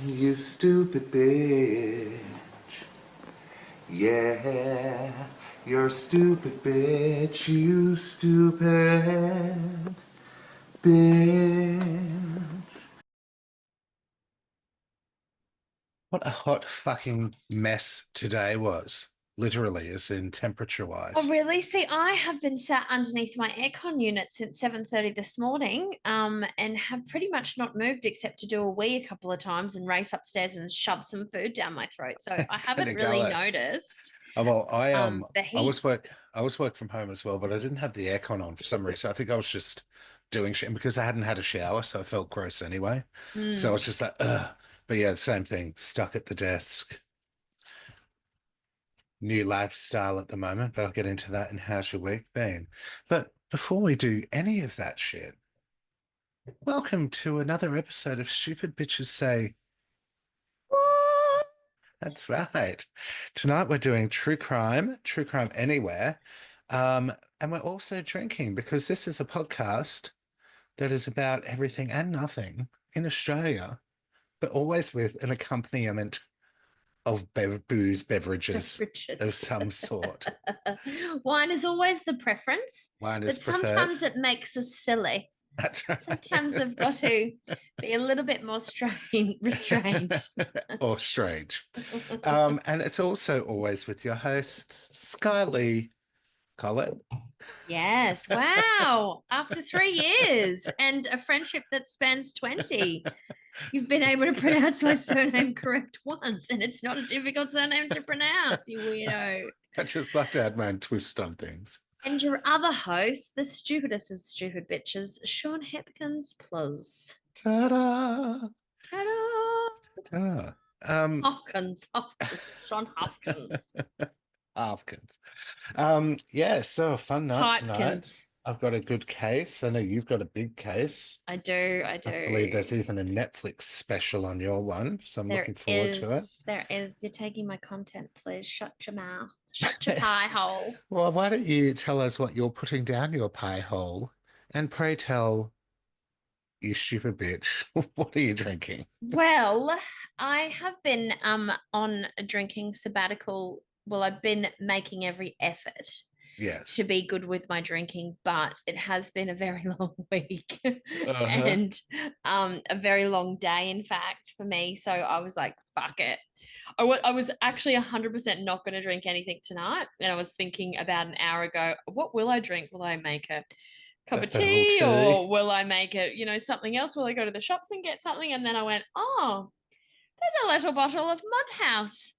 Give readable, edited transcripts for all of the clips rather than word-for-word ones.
You stupid bitch. Yeah, you're a stupid bitch. You stupid bitch. What a hot fucking mess today was. Literally, as in temperature Oh, wise. really? See, I have been sat underneath my aircon unit since 7:30 this morning, and have pretty much not moved except to do a wee a couple of times and race upstairs and shove some food down my throat. So I Don't haven't you go really it. noticed Oh, well, the I heat. was work from home as well, but I didn't have the aircon on for some reason. I think I was just doing shit, and because I hadn't had a shower, so I felt gross anyway. So I Mm. was just like, ugh. But yeah, same thing. Stuck at the desk. New lifestyle at the moment, but I'll get into that in How's Your Week Been. But before we do any of that shit, welcome to another episode of Stupid Bitches Say. What? That's right. Tonight we're doing true crime anywhere. And we're also drinking because this is a podcast that is about everything and nothing in Australia, but always with an accompaniment of beverages of Beverages. some sort. Wine is always the preference, Wine is but preferred. sometimes it makes us silly. That's right. Sometimes I've got to be a little bit more restrained. Or strange. And it's also always with your hosts, Skye Collett. Yes. Wow. After 3 years and a friendship that spans 20, you've been able to pronounce my surname correct once, and it's not a difficult surname to pronounce, you weirdo. I just like to add my own twist on things. And your other host, the stupidest of stupid bitches, Sean Hepkins Plus. Ta-da! Ta-da! Ta-da. Um, Hopkins, Sean Hopkins. Hopkins. Yeah, so a fun night tonight. Hopkins. I've got a good case. I know you've got a big case. I do, I I believe do. there's even a Netflix special on your one, so I'm looking forward to it. There is. You're taking my content, please. Shut your mouth. Shut your pie hole. Well, why don't you tell us what you're putting down your pie hole? And pray tell, you stupid bitch, what are you drinking? Well, I have been on a drinking sabbatical. Well, I've been making every effort to Yes. be good with my drinking, but it has been a very long week Uh-huh. and a very long day, in fact, for me. So I was like, fuck it. I was actually 100% not going to drink anything tonight. And I was thinking about an hour ago, what will I drink? Will I make a cup A of herbal tea tea. or will I make it, something else? Will I go to the shops and get something? And then I went, oh, there's a little bottle of Mudhouse.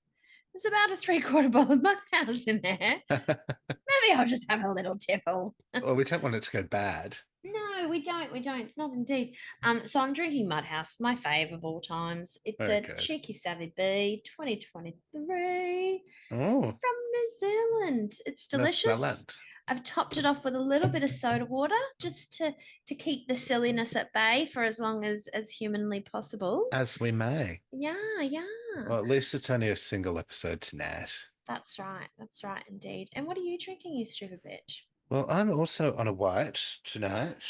There's about a three-quarter bottle of Mudhouse in there. Maybe I'll just have a little tiffle. Well, we don't want it to go bad. No, we don't. We don't. Not indeed. So I'm drinking Mudhouse, my fave of all times. It's Very a good. Cheeky Savvy B 2023 Oh, from New Zealand. It's no delicious. salad. I've topped it off with a little bit of soda water just to keep the silliness at bay for as long as humanly possible. As we may. Yeah, yeah. Well, at least it's only a single episode tonight. That's right. That's right indeed. And what are you drinking, you stupid bitch? Well, I'm also on a white tonight.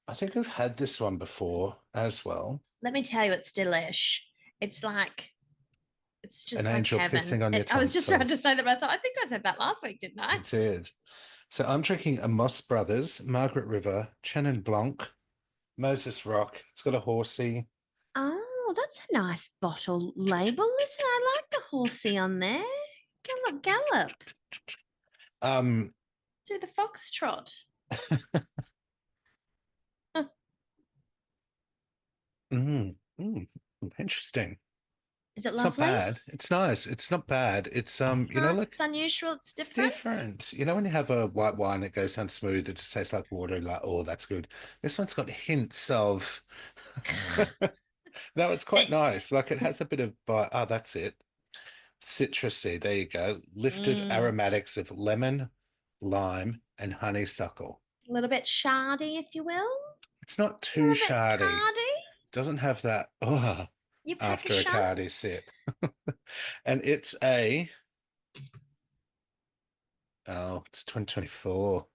I think I've had this one before as well. Let me tell you, it's delish. It's like it's An just like angel heaven. pissing on your I was just about to tonsils. say that, but I thought I think I said that last week, didn't I? It's it. So I'm drinking a Moss Brothers, Margaret River, Chenin Blanc, Moses Rock. It's got a horsey. Oh, that's a nice bottle label, isn't it? I like the horsey on there. Gallop, gallop. Um, Do the foxtrot. mm, mm, interesting. Is it It's not lovely? bad. It's nice. It's not bad. It's It's nice. It's like unusual. It's it's different. different. You know, when you have a white wine that goes down smooth, it just tastes like water, like, oh, that's good. This one's got hints of no, it's quite nice. Like it has a bit of oh, that's it. Citrusy. There you go. Lifted Mm. aromatics of lemon, lime, and honeysuckle. A little bit shardy, if you will. It's not A too little bit shardy. cardy. Doesn't have that You pack a after a cardi shunts. sip. And it's 2024.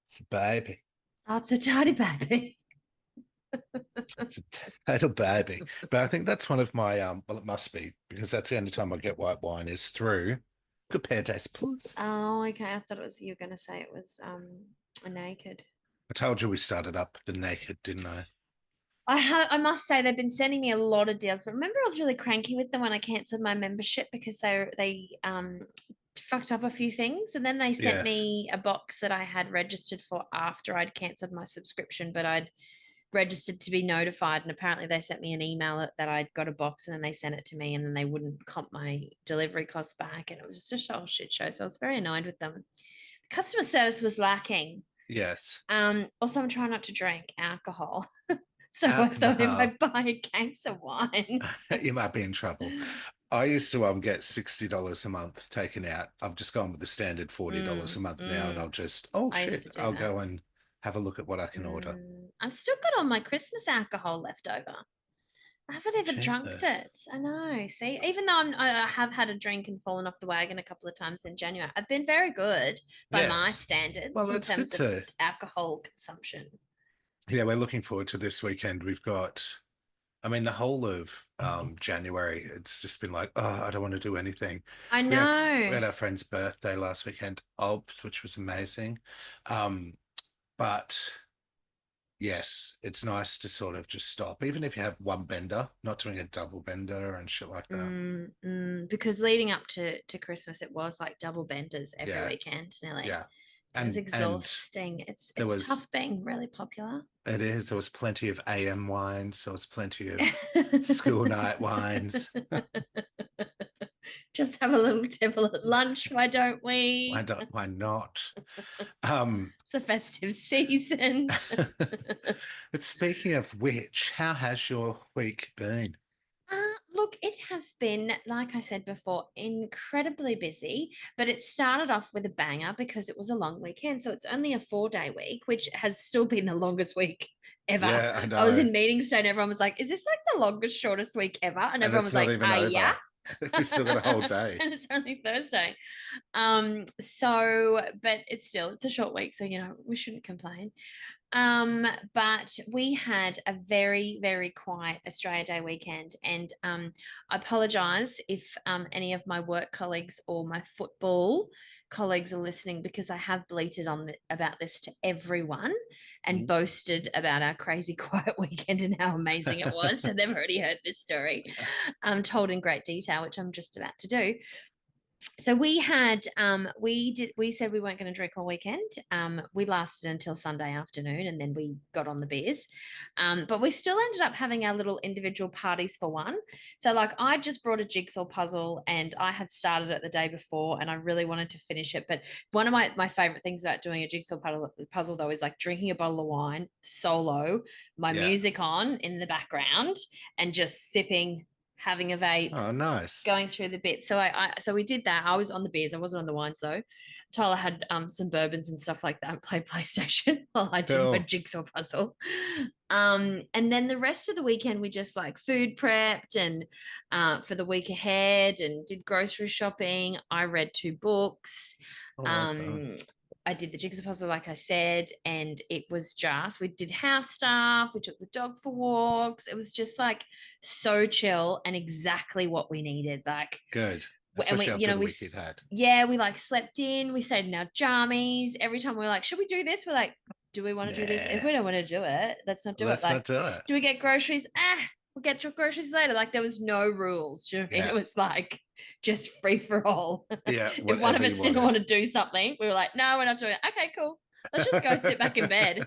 It's a baby. Oh, it's a tiny baby. It's a total baby. But I think that's one of my well, it must be because that's the only time I get white wine is through. Good pair taste, please. Oh, okay. I thought it was you were going to say it was a naked. I told you we started up the naked, didn't I? I must say they've been sending me a lot of deals, but remember I was really cranky with them when I cancelled my membership because they fucked up a few things, and then they sent Yes. me a box that I had registered for after I'd cancelled my subscription, but I'd registered to be notified, and apparently they sent me an email that I'd got a box, and then they sent it to me, and then they wouldn't comp my delivery costs back, and it was just a whole shit show. So I was very annoyed with them. Customer service was lacking. Yes. Also, I'm trying not to drink alcohol. So I thought if I Alcohol. buy a case of wine. You might be in trouble. I used to get $60 a month taken out. I've just gone with the standard $40 a month now, and I'll just, oh I used shit, to do I'll that. go and have a look at what I can order. I've still got all my Christmas alcohol left over. I haven't ever drunk Jesus. it. I know. See, even though I have had a drink and fallen off the wagon a couple of times in January, I've been very good by my Yes. Well, standards in that's good terms of to, alcohol consumption. yeah, we're looking forward to this weekend. We've got, I mean, the whole of January, it's just been like, oh, I don't want to do anything. I We had we know. had our friend's birthday last weekend, OBS, which was amazing. Um, but yes, it's nice to sort of just stop, even if you have one bender, not doing a double bender and shit like that. Because leading up to Christmas, it was like double benders every Yeah, weekend, nearly. yeah. It was And exhausting. there It's was tough being really popular. there was plenty of AM wines, there was plenty of school night wines. Just have a little tipple at lunch, why don't we? Why not? Um, It's the festive season. but speaking of which, how has your week been? Look, it has been, like I said before, incredibly busy, but it started off with a banger because it was a long weekend. So it's only a 4 day week, which has still been the longest week ever. Yeah, I I was know. in meetings today and everyone was like, is this like the longest, shortest week ever? And And everyone it's was not like, even yeah. over. We still got a whole day. And it's only Thursday. But it's a short week, so we shouldn't complain. But we had a very, very quiet Australia Day weekend, and I apologise if any of my work colleagues or my football colleagues are listening because I have bleated about this to everyone and Mhm. boasted about our crazy quiet weekend and how amazing it was. So they've already heard this story, told in great detail, which I'm just about to do. So we said we weren't going to drink all weekend. We lasted until Sunday afternoon, and then we got on the beers. But we still ended up having our little individual parties for one. So like I just brought a jigsaw puzzle, and I had started it the day before, and I really wanted to finish it. But one of my favorite things about doing a jigsaw puzzle though is like drinking a bottle of wine solo, my Yeah. music on in the background, and just sipping, having a vape, Oh, nice. going through the bits. So we did that. I was on the beers. I wasn't on the wines though. Tyler had some bourbons and stuff like that and played PlayStation while I did my Cool. jigsaw puzzle. And then the rest of the weekend we just like food prepped and for the week ahead and did grocery shopping. I read 2 books. Oh, well done. Um, I did the jigsaw puzzle, like I said, and it was we did house stuff, we took the dog for walks. It was just like so chill and exactly what we needed. Like, Good. and Especially after the week you've had. yeah, we like slept in, we stayed in our jammies. Every time we were like, should we do this? We're like, do we want to do this? If Nah, we don't want to do it, let's not do it. let's Like, not do it. do we get groceries? We'll get your groceries later. Like, there was no rules. Do you know what I mean? Yeah. It was like just free for all. Yeah. If one of Whatever you us didn't want wanted. to do something, we were like, no, we're not doing it. Okay, cool. Let's just go sit back in bed.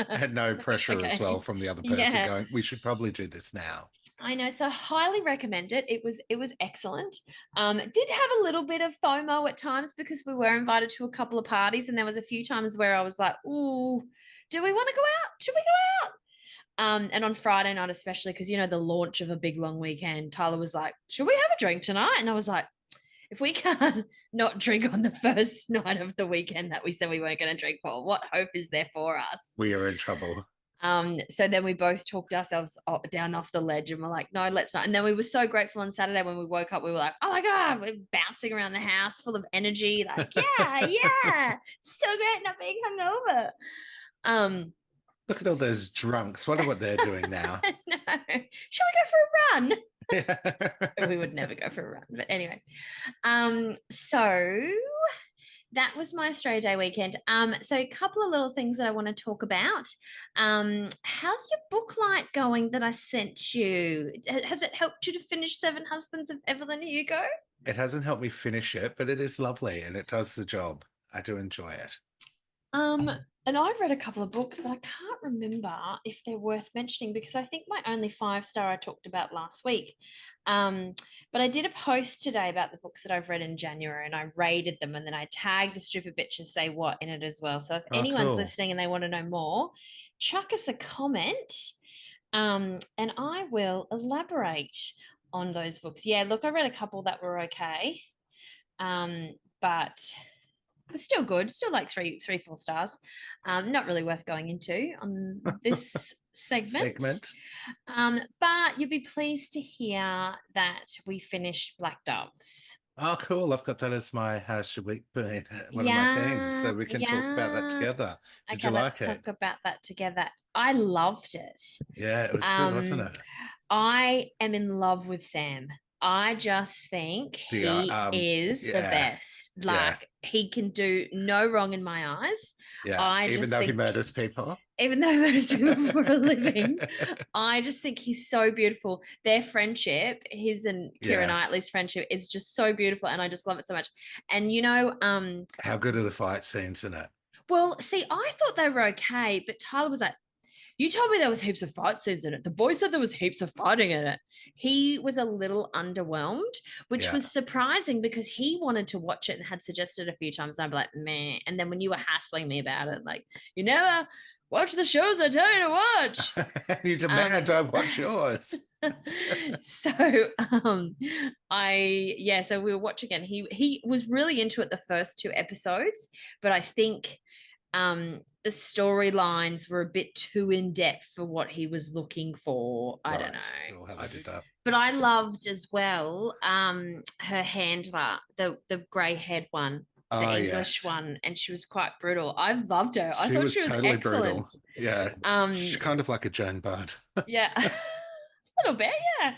Had no pressure as well Okay. from the other person Yeah. going, we should probably do this now. I know, so highly recommend it. It was excellent. Did have a little bit of FOMO at times because we were invited to a couple of parties, and there was a few times where I was like, "Ooh, do we want to go out? Should we go out?" And on Friday night, especially because the launch of a big long weekend, Tyler was like, "Should we have a drink tonight?" And I was like, "If we can't not drink on the first night of the weekend that we said we weren't going to drink for, what hope is there for us?" We are in trouble. So then we both talked ourselves down off the ledge and we're like, no, let's not. And then we were so grateful on Saturday when we woke up, we were like, oh my God, we're bouncing around the house full of energy. Like, yeah, yeah, so great not being hungover. Um, Look at all those drunks. Wonder what they're doing now. No. Shall we go for a run? Yeah. We would never go for a run. But anyway. So that was my Australia Day weekend. So a couple of little things that I want to talk about. How's your book light going that I sent you? Has it helped you to finish Seven Husbands of Evelyn Hugo? It hasn't helped me finish it, but it is lovely and it does the job. I do enjoy it. Um, and I've read a couple of books, but I can't remember if they're worth mentioning because I think my only 5-star I talked about last week. But I did a post today about the books that I've read in January and I rated them and then I tagged the Stupid Bitches Say What in it as well. So if Oh, anyone's cool. listening and they want to know more, chuck us a comment and I will elaborate on those books. Yeah, look, I read a couple that were okay. But it was still good, still like 4 stars. Not really worth going into on this segment. Segment. But you'll be pleased to hear that we finished Black Doves. Oh, cool. I've got that as my How's Your Week Been? One of my things. Yeah, So we can talk about that yeah. together. Did Okay, you let's like it? talk about that together. I loved it. Yeah, it was good, wasn't Um, it? I am in love with Sam. I just think The he is the yeah, best. yeah, Like he can do no wrong in my eyes. yeah. I Even just though he think, murders people. even though I just him for a living, I just think he's so beautiful. Their friendship, his and Keira Yes. Knightley's friendship, is just so beautiful, and I just love it so much. And How good are the fight scenes in it? well, see, I thought they were okay, but Tyler was like, you told me there was heaps of fight scenes in it. The boy said there was heaps of fighting in it. He was a little underwhelmed, which Yeah. was surprising because he wanted to watch it and had suggested a few times. And I'd be like, meh. And then when you were hassling me about it, like, you never watch the shows I tell you to watch. You demand I watch yours. So so we were watching it. He was really into it the first 2 episodes, but I think the storylines were a bit too in depth for what he was looking for. I don't Right. know. We'll have to do that. But I loved as well her handler, the grey haired one, the Oh, English yes. one, and she was quite brutal. I loved her. I She thought was she was totally excellent. brutal. Yeah. Um, She's kind of like a Joan Budd. yeah. A little bit, yeah.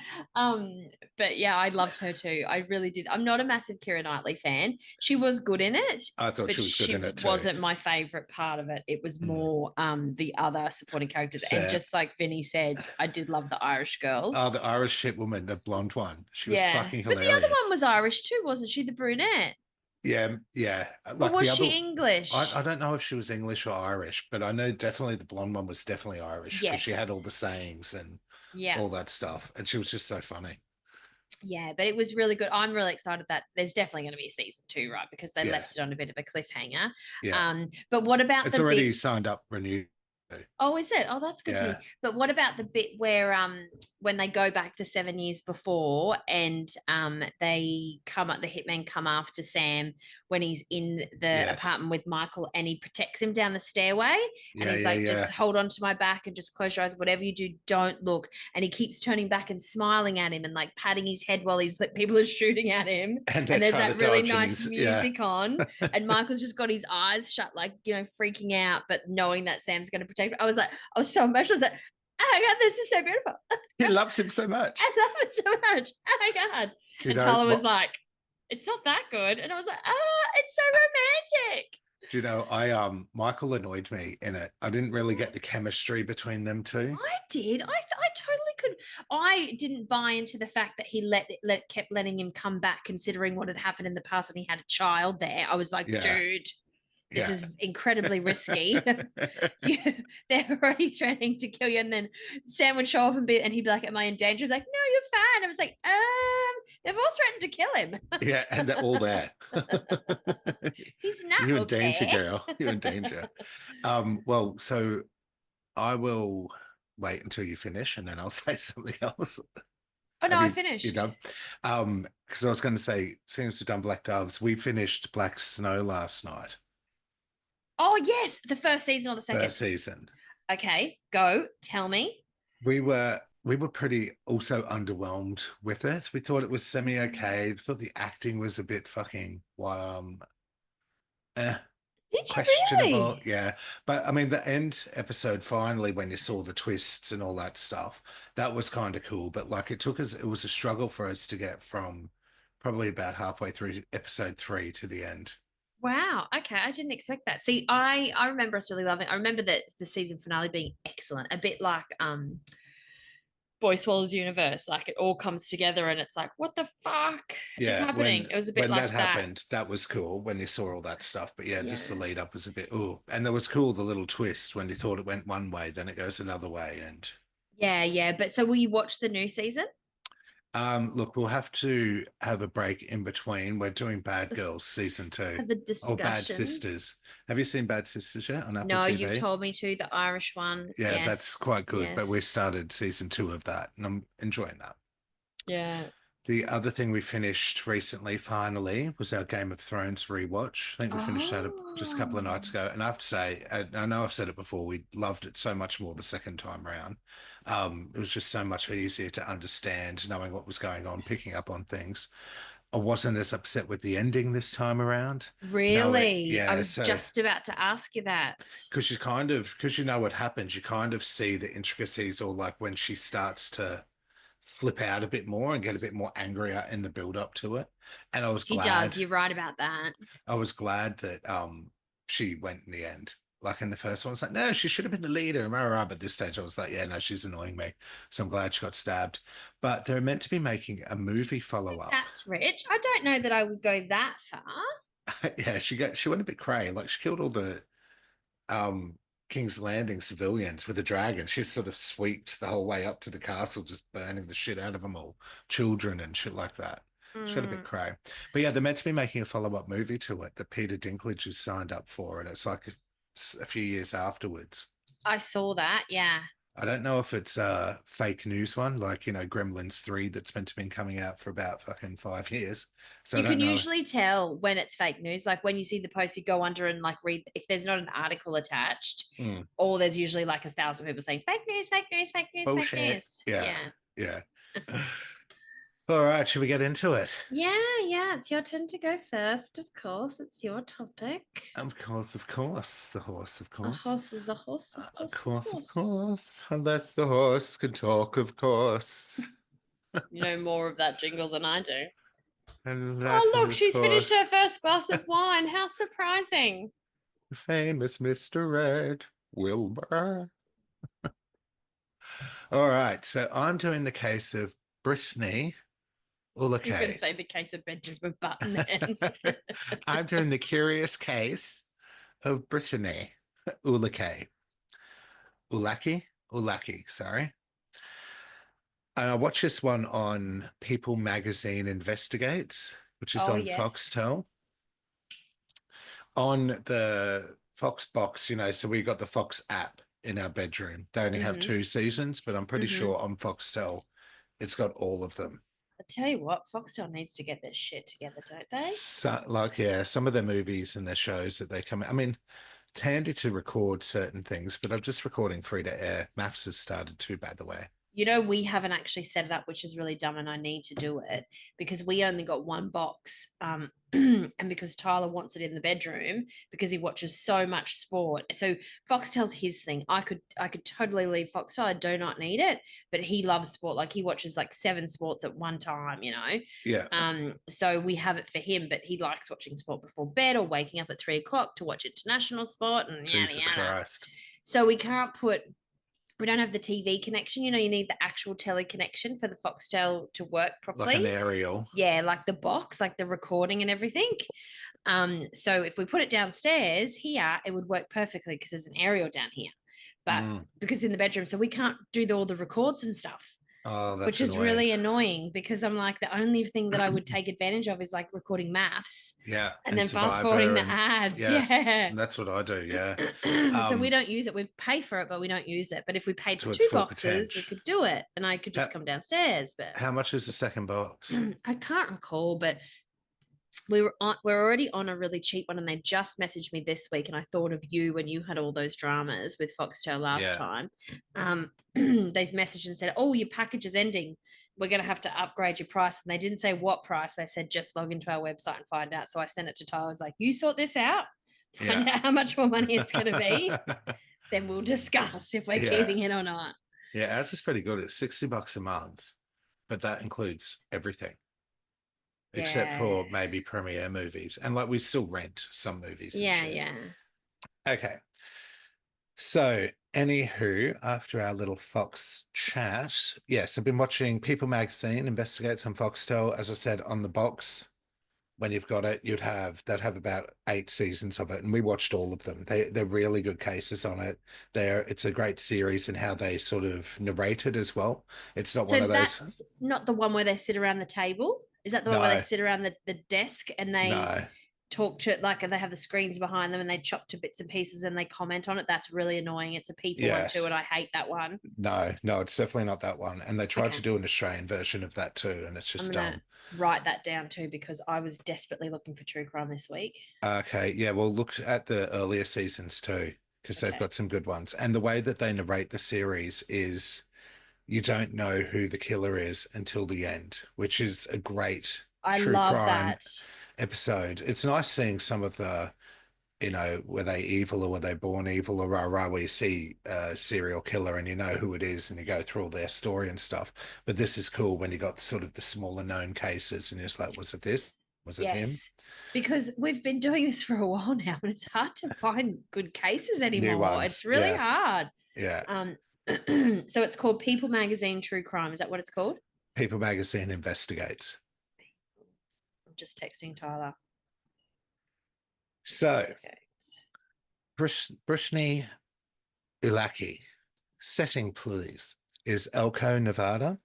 But yeah, I loved her too. I really did. I'm not a massive Keira Knightley fan. She was good in it, I thought but she was good in she it too. wasn't my favorite part of it. It was Mm. more the other supporting characters. And Sam. just like Vinny said, I did love the Irish Oh, girls. the Irish shit woman, the blonde one. She was Yeah. fucking But the other one hilarious. was Irish too, wasn't she? The brunette. Yeah, yeah. Or Like was the she other, I English? don't know if she was English or Irish, but I know definitely the blonde one was definitely Irish because she had Yes. all the sayings and Yeah. all that stuff. And she was just so funny. Yeah, but it was really good. I'm really excited that there's definitely going to be a season 2, right? Because they Yeah, left it on a bit of a cliffhanger. yeah. But what about It's the already bit? signed up renewed. Oh, is it? Oh, that's good to hear. Yeah, But what about the bit where when they go back the 7 years before and they come up the hitmen come after Sam when he's in the yes. apartment with Michael and he protects him down the stairway and Yeah, he's yeah, like, just yeah. hold on to my back and just close your eyes, whatever you do, don't look. And he keeps turning back and smiling at him and like patting his head while he's like people are shooting at him. And they're And there's trying to that really dodge and nice he's yeah. music on. And Michael's just got his eyes shut, like, freaking out, but knowing that Sam's going to protect him. I was like, I was so emotional. I was like, oh my God, this is so beautiful. He loves him so much. I love it so much. Oh my God. Do you And know Tyler was what? like, it's not that good. And I was like, oh, it's so romantic. Do you know, Michael annoyed me in it. I didn't really get the chemistry between them two. I did. I totally could. I didn't buy into the fact that he kept letting him come back, considering what had happened in the past, and he had a child there. I was like, Yeah, dude, this yeah. is incredibly risky. They're already threatening to kill you, and then Sam would show up and he'd be like, "Am I in danger?" I'd be like, "No, you're fine." I was like, they've all threatened to kill him. Yeah, and they're all there. He's not You're in danger, okay. girl. You're in danger. Well, so I will wait until you finish and then I'll say something else. Oh no, Have I you finished. done? Because I was going to say, since we've done Black Doves, we finished Black Snow last night, Oh yes, the first season or the second. first season. Okay, go. Tell me. We were pretty also underwhelmed with it. We thought it was semi okay. We thought the acting was a bit fucking eh. Did you questionable. really? Yeah. But I mean, the end episode finally, when you saw the twists and all that stuff, that was kind of cool. But like it took us, it was a struggle for us to get from probably about halfway through episode three to the end. Wow. Okay, I didn't expect that. See, I remember us really loving. I remember that the season finale being excellent, a bit like Boy Swallows Universe. Like it all comes together, and it's like, what the fuck is Yeah, happening? It was a bit when that like that. happened, that was cool when you saw all that stuff. But yeah, just the Yeah. lead up was a bit oh, and there was cool the little twist when you thought it went one way, then it goes another way. And Yeah, yeah. But so will you watch the new season? look, we'll have to have a break in between. We're doing Bad Girls season two Have the or Bad discussion. Sisters. Have you seen Bad Sisters yet on Apple No, you've TV? told me to, the Irish one. Yeah, that's Yes, quite good. But we yes. started season two of that, and I'm enjoying that. Yeah. The other thing we finished recently, finally, was our Game of Thrones rewatch. I think we finished that just a couple of Oh, nights ago. And I have to say, I know I've said it before, we loved it so much more the second time round. It was just so much easier to understand, knowing what was going on, picking up on things. I wasn't as upset with the ending this time around. No, really? I yeah, was so just about to ask you that. because you know what happens, you kind of see the intricacies, or like when she starts to flip out a bit more and get a bit more angrier in the build up to it. And She does. You're right about that. I was glad that she went in the end. Like in the first one, it's like, no, she should have been the leader. Am I right? But at this stage, I was like, yeah, no, she's annoying me. So I'm glad she got stabbed. But they're meant to be making a movie follow up. That's rich. I don't know that I would go that far. Yeah, she went a bit cray. Like she killed all the um King's Landing civilians with a dragon. She sort of swept the whole way up to the castle, just burning the shit out of them all, children and shit like that. She got a bit Mm, cray. But yeah, they're meant to be making a follow-up movie to it that Peter Dinklage has signed up for, and it's like a few years afterwards. I saw that. Yeah. I don't know if it's a fake news one, like, Gremlins 3 that's meant to be coming out for about fucking 5 years. So I You don't can know. usually tell when it's fake news. Like when you see the post, you go under and like read if there's not an article attached, Mm, or there's usually like 1,000 people saying fake news, fake news, fake news, fake bullshit. news. Yeah. Yeah. Yeah. All right, should we get into it? Yeah, yeah. It's your turn to go first, of course. It's your topic. Of course, of course. The horse, of A course. horse is a horse, of Of course, of course, of course. course. Unless the horse can talk, of course. You know more of that jingle than I do. And that Oh, is, look, of she's finished course, her first glass of wine. How surprising. the famous Mr. Red Wilbur. All right, so I'm doing the case of Brittany You were going to Ujlaky. say the case of Benjamin Button then. I'm doing the curious case of Brittany Ujlaky. Ujlaky, sorry. And I watched this one on People Magazine Investigates, which is Oh, on yes. Foxtel. On the Fox box, so we got the Fox app in our bedroom. They only have Mm-hmm. 2 seasons, but I'm pretty Mm-hmm. sure on Foxtel it's got all of them. I tell you what, Foxtel needs to get their shit together, don't they? So, like, yeah, some of their movies and their shows that they come. I mean, it's handy to record certain things, but I'm just recording free to air. Maths has started too, by the way. You know, we haven't actually set it up, which is really dumb, and I need to do it because we only got one box. And because Tyler wants it in the bedroom because he watches so much sport. So Foxtel's his thing. I could totally leave Foxtel. I do not need it, but he loves sport. Like he watches like 7 sports at one time. Yeah, So we have it for him, but he likes watching sport before bed or waking up at 3 o'clock to watch international sport and yada Jesus yada. Christ. So we don't have the TV connection. You need the actual tele connection for the Foxtel to work Like an properly. aerial. Yeah, like the box, like the recording and everything. So if we put it downstairs here, it would work perfectly because there's an aerial down here. But Mm. because in the bedroom, so we can't do all the records and stuff, Oh, which that's is annoying. really annoying because I'm like, the only thing that I would take advantage of is like recording maths Yeah, and and then fast forwarding Survivor, the and ads. yes, Yeah. and that's what I do. Yeah, So we um, don't use it. We pay for it, but we don't use it. But if we paid for to its two full boxes, we potential. could do it, and I could How, just come downstairs. But how much is the second box? I can't recall. But we're already on a really cheap one, and they just messaged me this week, and I thought of you when you had all those dramas with Foxtel last Yeah, time. They messaged and said, "Oh, your package is ending. We're going to have to upgrade your price." And they didn't say what price. They said just log into our website and find out. So I sent it to Tyler. I was like, "You sort this out. find Yeah. out how much more money it's going to be. Then we'll discuss if we're Yeah. keeping it or not. Yeah, ours is pretty good. It's $60 a month, but that includes everything except Yeah. for maybe premiere movies. And like we still rent some movies and Yeah, shit. yeah. Okay. So, anywho, after our little Fox chat, yes, I've been watching People Magazine investigates on Foxtel. As I said, on the box, when you've got it, they'd have about 8 seasons of it, and we watched all of them. They're really good cases on it. It's a great series in how they sort of narrate it as well. It's not one So of those. that's not the one where they sit around the table. Is that the one where they No, sit around the desk and they no, talk to like and they have the screens behind them and they chop to bits and pieces and they comment on it? That's really annoying. It's a people one too, yes, and I hate that one. no, it's definitely not that one. And they tried to Okay. do an Australian version of that too, and it's I'm just gonna dumb. write that down too because I was desperately looking for true crime this week. Okay, yeah, well, look at the earlier seasons too, because they've Okay. got some good ones. And the way that they narrate the series is you don't know who the killer is until the end, which is a great I true love crime that. episode. It's nice seeing some of the, were they evil or were they born evil or rah rah, where you see a serial killer and you know who it is and you go through all their story and stuff. But this is cool when you got sort of the smaller known cases and you're just like, was it this? Was it him? Yes. Because we've been doing this for a while now and it's hard to find good cases New anymore. ones. It's really Yes. hard. Yeah. Um, so it's called People Magazine True Crime. Is that what it's called? People Magazine investigates. I'm just texting Tyler. So, Investigates. Britney Ujlaky, setting please, is Elko, Nevada.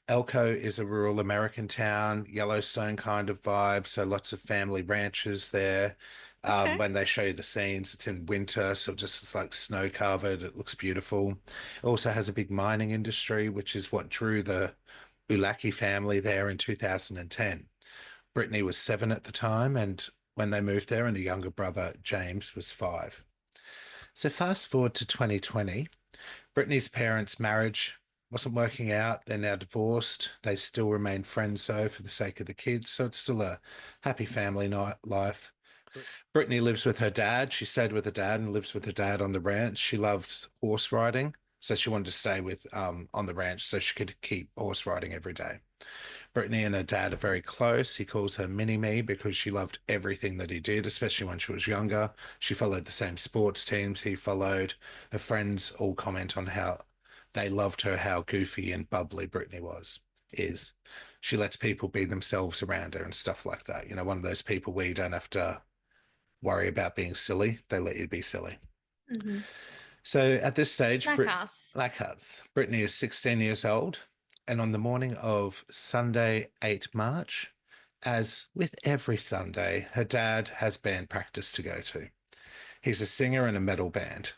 Elko is a rural American town, Yellowstone kind of vibe. So lots of family ranches there. Okay. When they show you the scenes, it's in winter, so just it's like snow covered. It looks beautiful. It also has a big mining industry, which is what drew the Ujlaky family there in 2010. Brittany was 7 at the time, and when they moved there, and a younger brother, James, was 5. So fast forward to 2020, Brittany's parents' marriage wasn't working out. They're now divorced. They still remain friends, though, for the sake of the kids. So it's still a happy family night life. Brittany lives with her dad. She stayed with her dad and lives with her dad on the ranch. She loves horse riding. So she wanted to stay with on the ranch so she could keep horse riding every day. Brittany and her dad are very close. He calls her Mini Me because she loved everything that he did, especially when she was younger. She followed the same sports teams he followed. Her friends all comment on how they loved her, how goofy and bubbly Brittany is. She lets people be themselves around her and stuff like that. One of those people where you don't have to worry about being silly. They let you be silly. Mm-hmm. So at this stage, Like us. like us, Brittany is 16 years old. And on the morning of Sunday, 8 March, as with every Sunday, her dad has band practice to go to. He's a singer in a metal band.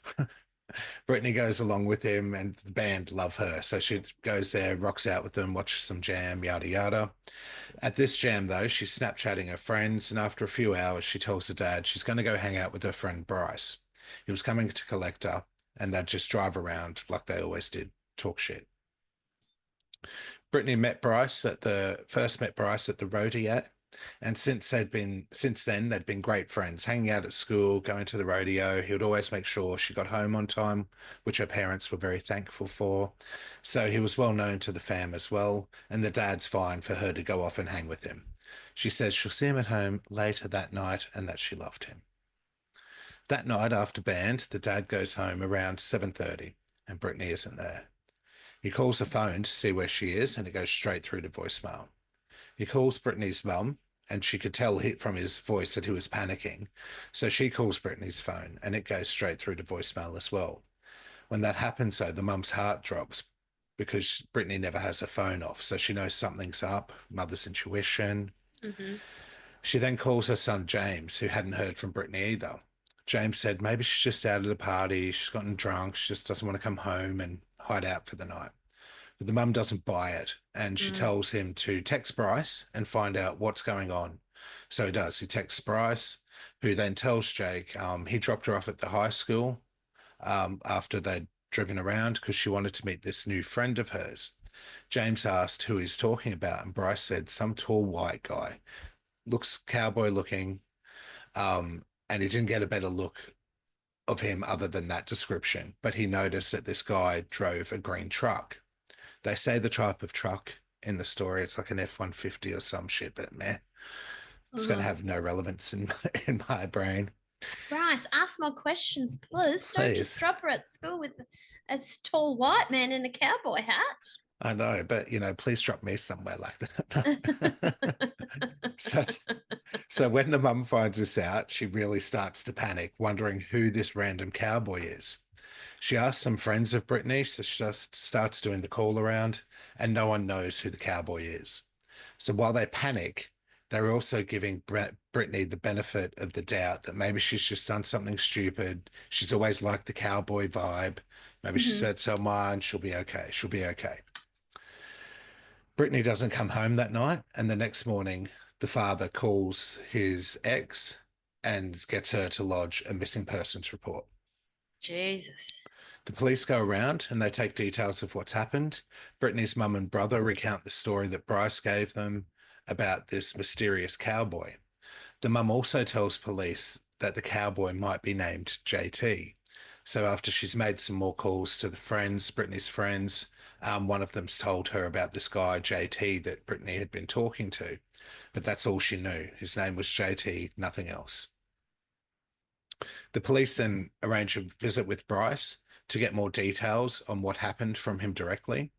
Brittany goes along with him, and the band love her. So she goes there, rocks out with them, watches some jam, yada, yada. At this jam, though, she's Snapchatting her friends. And after a few hours, she tells her dad she's going to go hang out with her friend Bryce. He was coming to collect her, and they'd just drive around like they always did, talk shit. Brittany first met Bryce at the rodeo, and since then they'd been great friends, hanging out at school, going to the rodeo. He would always make sure she got home on time, which her parents were very thankful for. So he was well known to the fam as well, and the dad's fine for her to go off and hang with him. She says she'll see him at home later that night and that she loved him. That night after band, the dad goes home around 7:30 and Brittany isn't there. He calls the phone to see where she is, and it goes straight through to voicemail. He calls Brittany's mum, and she could tell from his voice that he was panicking. So she calls Brittany's phone, and it goes straight through to voicemail as well. When that happens, though, the mum's heart drops because Brittany never has her phone off. So she knows something's up, mother's intuition. Mm-hmm. She then calls her son James, who hadn't heard from Brittany either. James said maybe she's just out at a party, she's gotten drunk, she just doesn't want to come home and hide out for the night. But the mum doesn't buy it, and she Mm. tells him to text Bryce and find out what's going on. So he does. He texts Bryce, who then tells Jake he dropped her off at the high school after they'd driven around because she wanted to meet this new friend of hers. James asked who he's talking about, and Bryce said some tall white guy. Looks cowboy looking. and he didn't get a better look of him other than that description. But he noticed that this guy drove a green truck. They say the type of truck in the story, it's like an F-150 or some shit, but meh, it's going to Uh-huh. have no relevance in my brain. Bryce, ask more questions, please. Don't just Please. drop her at school with a tall white man in a cowboy hat. I know, but please drop me somewhere like that. so So when the mum finds this out, she really starts to panic, wondering who this random cowboy is. She asks some friends of Brittany, so she just starts doing the call around, and no one knows who the cowboy is. So while they panic, they're also giving Brittany the benefit of the doubt that maybe she's just done something stupid. She's always liked the cowboy vibe. Maybe she's Mhm. hurt someone. She'll be okay. She'll be okay. Brittany doesn't come home that night, and the next morning, the father calls his ex and gets her to lodge a missing persons report. Jesus. The police go around and they take details of what's happened. Brittany's mum and brother recount the story that Bryce gave them about this mysterious cowboy. The mum also tells police that the cowboy might be named JT. So after she's made some more calls to the friends, Brittany's friends, one of them's told her about this guy JT that Brittany had been talking to, but that's all she knew. His name was JT, nothing else. The police then arrange a visit with Bryce to get more details on what happened from him directly.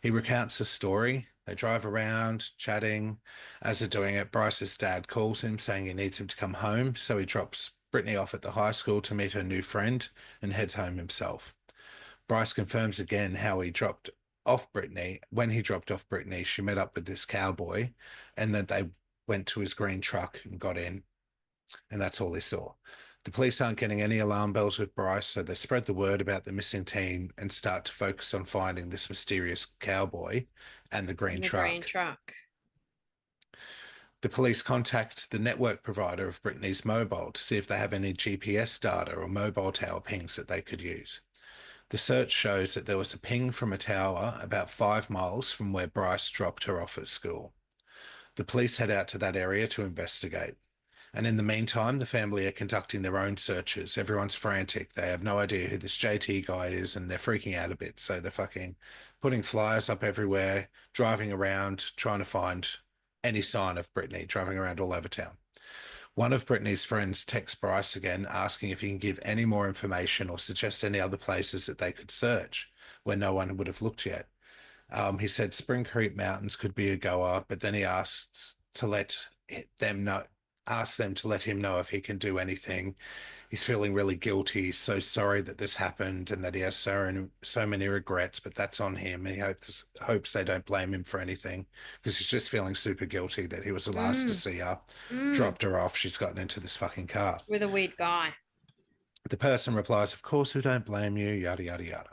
He recounts his story. They drive around, chatting. As they're doing it, Bryce's dad calls him saying he needs him to come home. So he drops Brittany off at the high school to meet her new friend and heads home himself. Bryce confirms again how he dropped off Brittany. When he dropped off Brittany, she met up with this cowboy and then they went to his green truck and got in. And that's all he saw. The police aren't getting any alarm bells with Bryce, so they spread the word about the missing teen and start to focus on finding this mysterious cowboy and the green In the green truck. truck. The police contact the network provider of Brittany's mobile to see if they have any GPS data or mobile tower pings that they could use. The search shows that there was a ping from a tower about 5 miles from where Bryce dropped her off at school. The police head out to that area to investigate. And in the meantime, the family are conducting their own searches. Everyone's frantic. They have no idea who this JT guy is and they're freaking out a bit. So they're fucking putting flyers up everywhere, driving around, trying to find any sign of Brittany, driving around all over town. One of Brittany's friends texts Bryce again, asking if he can give any more information or suggest any other places that they could search where no one would have looked yet. He said Spring Creek Mountains could be a goer, but then he them know, asked them to let him know if he can do anything. He's feeling really guilty. He's so sorry that this happened and that he has so many regrets, but that's on him. And he hopes they don't blame him for anything because he's just feeling super guilty that he was the last to Mm, see her, mm. dropped her off. She's gotten into this fucking car. With a weird guy. The person replies, "Of course, we don't blame you, yada, yada, yada."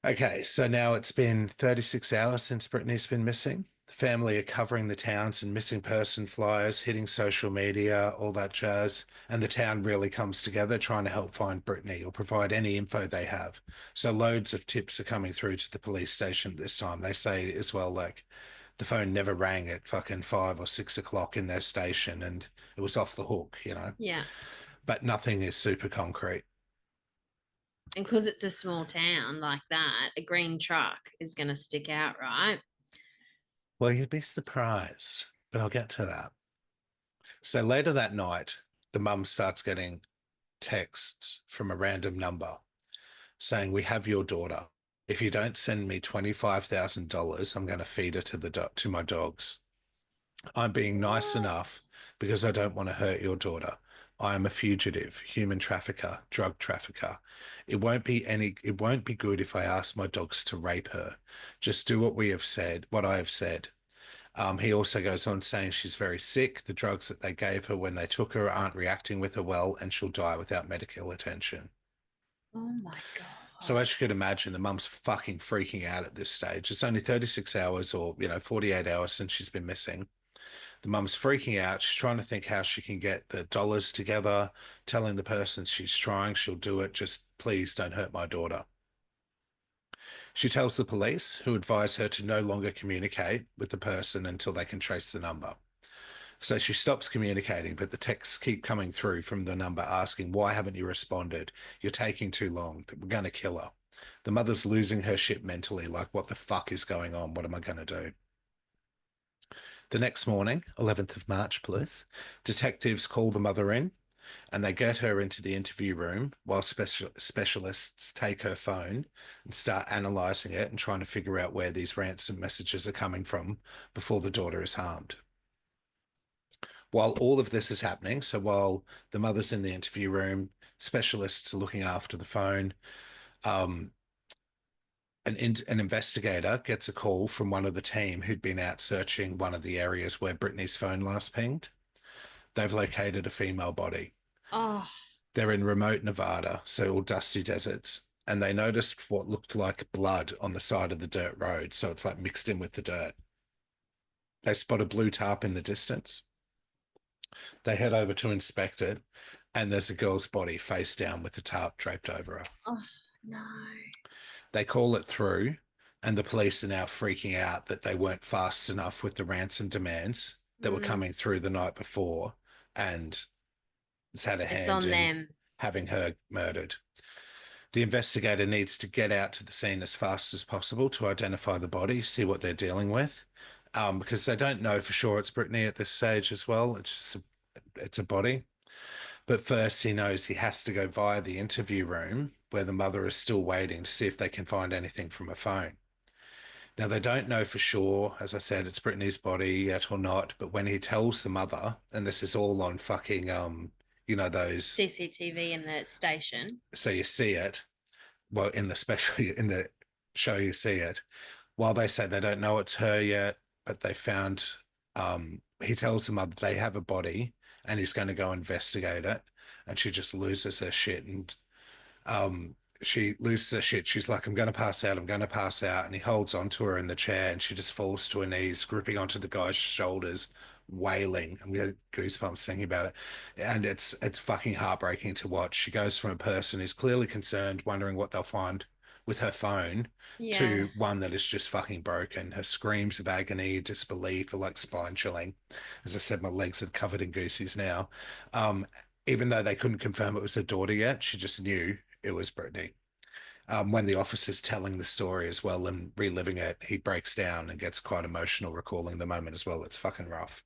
Okay, so now it's been 36 hours since Brittany's been missing. The family are covering the towns and missing person flyers, hitting social media, all that jazz. And the town really comes together trying to help find Brittany or provide any info they have. So loads of tips are coming through to the police station this time. They say as well, like the phone never rang at fucking 5 or 6 o'clock in their station and it was off the hook. Yeah. But nothing is super concrete. And because it's a small town like that, a green truck is going to stick out, right? Well, you'd be surprised, but I'll get to that. So later that night, the mum starts getting texts from a random number saying, "We have your daughter. If you don't send me $25,000, I'm going to feed her to my dogs. I'm being nice enough What? because I don't want to hurt your daughter. I am a fugitive, human trafficker, drug trafficker. It won't be good if I ask my dogs to rape her. Just do what I have said." He also goes on saying she's very sick. The drugs that they gave her when they took her aren't reacting with her well, and she'll die without medical attention. Oh my So God. as you could imagine, the mum's fucking freaking out at this stage. It's only 36 hours or, 48 hours since she's been missing. The mum's freaking out. She's trying to think how she can get the dollars together, telling the person she's trying she'll do it. Just please don't hurt my daughter. She tells the police, who advise her to no longer communicate with the person until they can trace the number. So she stops communicating, but the texts keep coming through from the number asking, why haven't you responded? You're taking too long. We're going to kill her. The mother's losing her shit mentally. Like, what the fuck is going on? What am I going to do? The next morning, 11th of March, please, detectives call the mother in and they get her into the interview room while specialists take her phone and start analysing it and trying to figure out where these ransom messages are coming from before the daughter is harmed. While all of this is happening, so while the mother's in the interview room, specialists are looking after the phone, um, an investigator gets a call from one of the team who'd been out searching one of the areas where Britney's phone last pinged. They've located a female body. Oh, They're in remote Nevada, so all dusty deserts, and they noticed what looked like blood on the side of the dirt road. So it's like mixed in with the dirt. They spot a blue tarp in the distance. They head over to inspect it, and there's a girl's body face down with the tarp draped over her. oh no. They call it through, and the police are now freaking out that they weren't fast enough with the ransom demands that were Mm, coming through the night before, and it's had a it's hand on in them. having her murdered. The investigator needs to get out to the scene as fast as possible to identify the body, see what they're dealing with, because they don't know for sure it's Brittany at this stage as well. It's a body. But first, he knows he has to go via the interview room where the mother is still waiting to see if they can find anything from her phone. Now, they don't know for sure, as I said, it's Brittany's body yet or not. But when he tells the mother, and this is all on fucking, those, CCTV in the station. so you see it, well, in the special, in the show, you see it. While they say they don't know it's her yet, but they found, he tells the mother they have a body and he's going to go investigate it. And she just loses her shit and she loses her shit. She's like, I'm going to pass out. I'm going to pass out. And he holds onto her in the chair and she just falls to her knees, gripping onto the guy's shoulders, wailing. I'm getting goosebumps thinking about it. And it's fucking heartbreaking to watch. She goes from a person who's clearly concerned, wondering what they'll find with her phone, Yeah. to one that is just fucking broken. Her screams of agony, disbelief are like spine chilling. As I said, my legs are covered in goosies now. Um, Even though they couldn't confirm it was her daughter yet, she just knew it was Brittany. When the officer's telling the story as well and reliving it, he breaks down and gets quite emotional recalling the moment as well. It's fucking rough.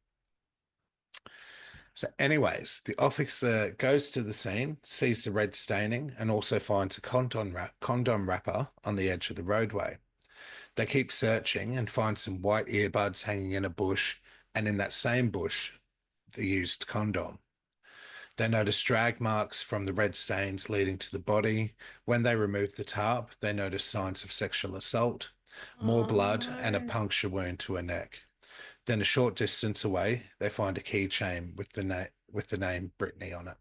So, anyways, the officer goes to the scene, sees the red staining, and also finds a condom wrapper on the edge of the roadway. They keep searching and find some white earbuds hanging in a bush, and in that same bush, the used condom. They notice drag marks from the red stains leading to the body. When they remove the tarp, they notice signs of sexual assault, more Oh blood, and a no. puncture wound to her neck. Then a short distance away, they find a keychain with the name Brittany on it.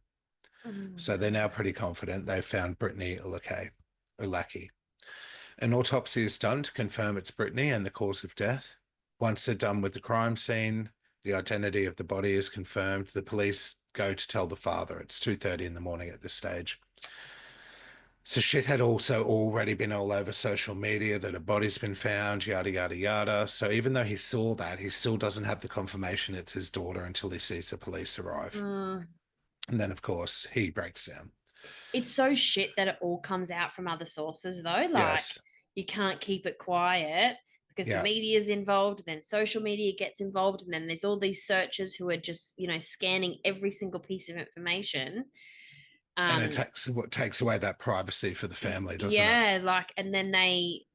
Oh So they're no. now pretty confident they've found Brittany Ujlaky. An autopsy is done to confirm it's Brittany and the cause of death. Once they're done with the crime scene, the identity of the body is confirmed. The police go to tell the father. It's 2:30 in the morning at this stage. So shit had also already been all over social media that a body's been found, yada, yada, yada. So even though he saw that, he still doesn't have the confirmation it's his daughter until he sees the police arrive. Mm. And then, of course, he breaks down. It's so shit that it all comes out from other sources, though. Like, Yes. you can't keep it quiet because the Yeah. media is involved, then social media gets involved, and then there's all these searchers who are just, scanning every single piece of information. And it Um, takes what takes away that privacy for the family, doesn't it? yeah, like, and then they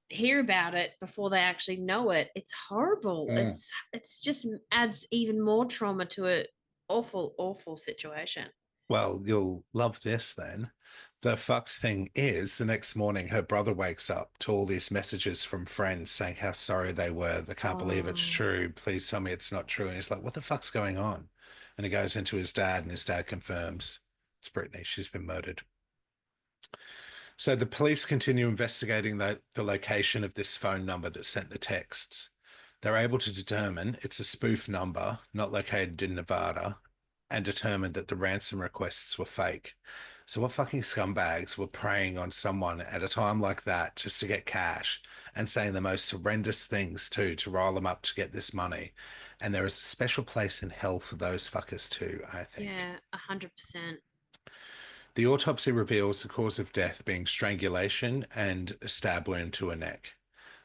hear about it before they actually know it. It's horrible. Mm. It's just adds even more trauma to a awful, awful situation. Well, you'll love this then. The fucked thing is, the next morning, her brother wakes up to all these messages from friends saying how sorry they were. They can't believe it's Oh, true. Please tell me it's not true. And he's like, what the fuck's going on? And he goes into his dad, and his dad confirms it's Brittany. She's been murdered. So the police continue investigating the location of this phone number that sent the texts. They're able to determine it's a spoof number not located in Nevada and determined that the ransom requests were fake. So what fucking scumbags were preying on someone at a time like that just to get cash and saying the most horrendous things too to rile them up to get this money. And there is a special place in hell for those fuckers too, I think. Yeah, 100%. The autopsy reveals the cause of death being strangulation and a stab wound to her neck.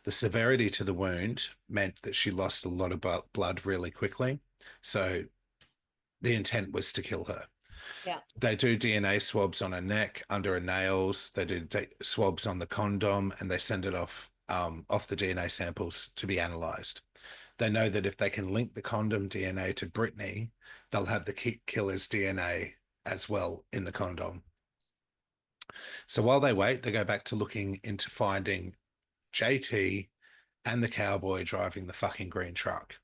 The severity to the wound meant that she lost a lot of blood really quickly. So the intent was to kill her. Yeah. They do DNA swabs on her neck, under her nails. They do swabs on the condom, and they send it off the DNA samples to be analysed. They know that if they can link the condom DNA to Britney, they'll have the killer's DNA as well in the condom. So while they wait, they go back to looking into finding JT and the cowboy driving the fucking green truck.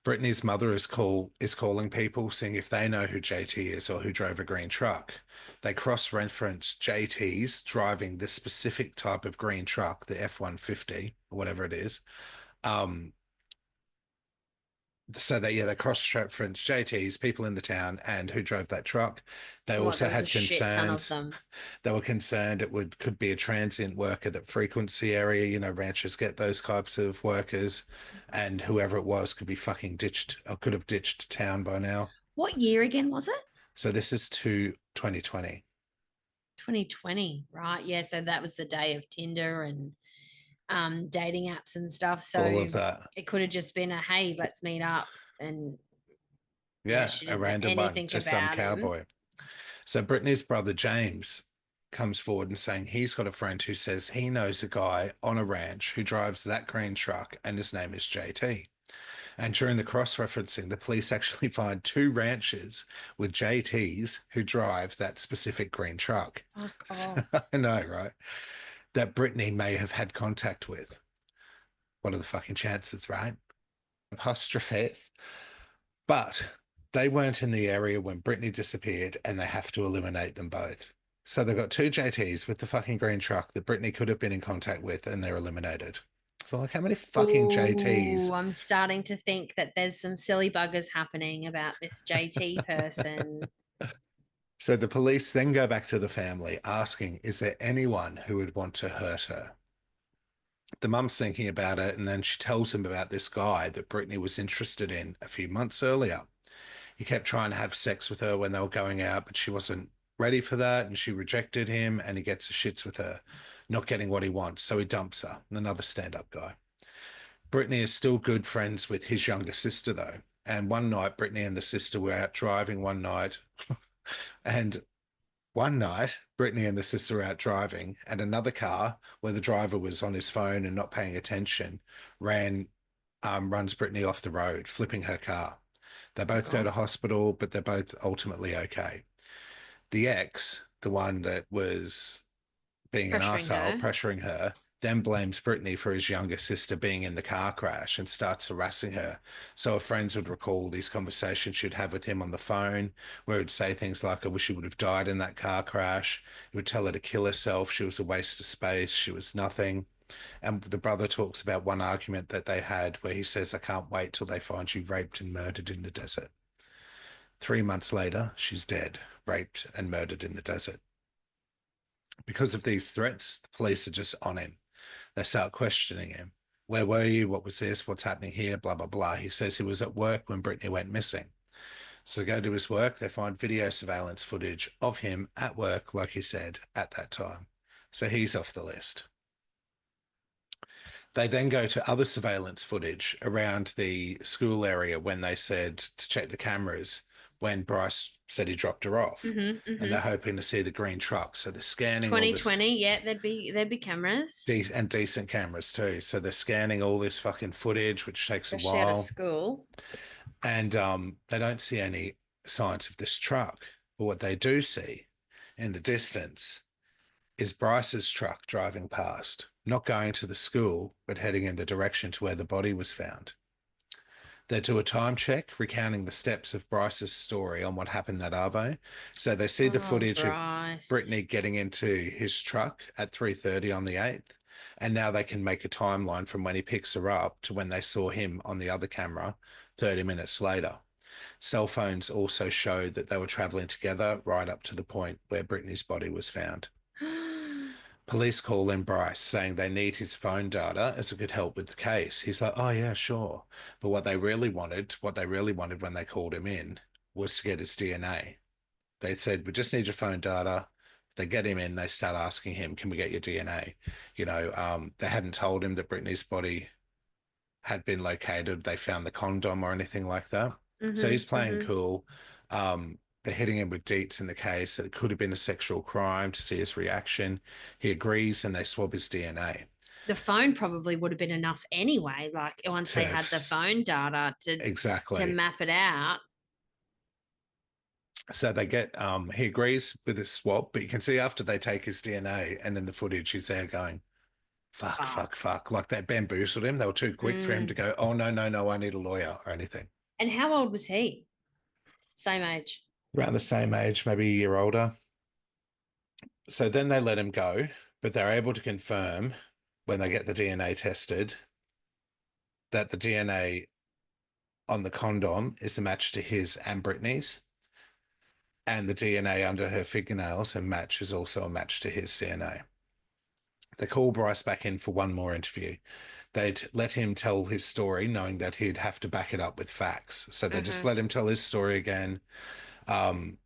Brittany's mother is calling people, seeing if they know who JT is or who drove a green truck. They cross-reference JT's driving this specific type of green truck, the F-150 or whatever it is. Um, so they cross-reference JT's people in the town and who drove that truck. They What, also there was a had shit ton of concerns. them. They were concerned could be a transient worker that frequency area. You know, ranchers get those types of workers, and whoever it was could be fucking ditched or could have ditched town by now. What year again was it? So this is to 2020. 2020, right? Yeah, so that was the day of Tinder and dating apps and stuff. All So of that. it could have just been a hey, let's meet up. And yeah, Yeah, she a didn't know random one, anything just some about him. cowboy. So Brittany's brother James comes forward and saying he's got a friend who says he knows a guy on a ranch who drives that green truck and his name is JT. And during the cross-referencing, the police actually find two ranchers with JTs who drive that specific green truck. Fuck So, off. I know, right? That Brittany may have had contact with. What are the fucking chances, right? Apostrophes. But they weren't in the area when Brittany disappeared, and they have to eliminate them both. So they've got two JTs with the fucking green truck that Brittany could have been in contact with, and they're eliminated. So, like, how many fucking Oh, JTs? I'm starting to think that there's some silly buggers happening about this JT person. So the police then go back to the family asking, is there anyone who would want to hurt her? The mum's thinking about it, and then she tells him about this guy that Brittany was interested in a few months earlier. He kept trying to have sex with her when they were going out, but she wasn't ready for that, and she rejected him, and he gets the shits with her, not getting what he wants, so he dumps her. Another stand-up guy. Brittany is still good friends with his younger sister, though. And one night, Brittany and the sister were out driving one night, and one night, Brittany and the sister were out driving, and another car, where the driver was on his phone and not paying attention, runs Brittany off the road, flipping her car. They Oh both go to God. hospital, but they're both ultimately okay. The ex, the one that was being an Pressuring arsehole, her. pressuring her, then blames Brittany for his younger sister being in the car crash and starts harassing her. So her friends would recall these conversations she'd have with him on the phone, where he'd say things like, I wish she would have died in that car crash. He would tell her to kill herself. She was a waste of space. She was nothing. And the brother talks about one argument that they had where he says, I can't wait till they find you raped and murdered in the desert. 3 months later, she's dead, raped and murdered in the desert. Because of these threats, the police are just on him. They start questioning him. Where were you? What was this? What's happening here? Blah, blah, blah. He says he was at work when Brittany went missing. So they go to his work. They find video surveillance footage of him at work, like he said, at that time. So he's off the list. They then go to other surveillance footage around the school area when they said to check the cameras when Bryce said he dropped her off. Mm-hmm. And Mm-hmm. they're hoping to see the green truck. So they're scanning all this 2020, yeah, there'd be cameras, and decent cameras too. So they're scanning all this fucking footage, which takes a especially out of while. school. And they don't see any signs of this truck. But what they do see in the distance is Bryce's truck driving past, not going to the school, but heading in the direction to where the body was found. They do a time check, recounting the steps of Bryce's story on what happened that Arvo. So they see the Oh, footage of Bryce. Brittany getting into his truck at 3:30 on the 8th. And now they can make a timeline from when he picks her up to when they saw him on the other camera 30 minutes later. Cell phones also showed that they were traveling together right up to the point where Britney's body was found. Police call in Bryce saying they need his phone data as it could help with the case. He's like, oh, yeah, sure. But what they really wanted when they called him in was to get his DNA. They said, we just need your phone data. They get him in, they start asking him, can we get your DNA? They hadn't told him that Britney's body had been located. They found the condom or anything like that. So he's Mm-hmm. playing Mm-hmm. cool. They're hitting him with deets in the case that it could have been a sexual crime to see his reaction. He agrees and they swab his DNA. The phone probably would have been enough anyway. Like once they had the phone data to Exactly. map it out. So they get he agrees with the swab, but you can see after they take his DNA and in the footage he's there going, fuck, fuck, Fuck. fuck. Like they bamboozled him. They were too quick for him to Mm. go, oh no, no, no, I need a lawyer or anything. And how old was he? Same age. Around the same age, maybe a year older. So then they let him go, but they're able to confirm when they get the DNA tested that the DNA on the condom is a match to his and Brittany's, and the DNA under her fingernails and match is also a match to his DNA. They call Bryce back in for one more interview. They'd let him tell his story, knowing that he'd have to back it up with facts. So they just Mm-hmm. let him tell his story again. Um,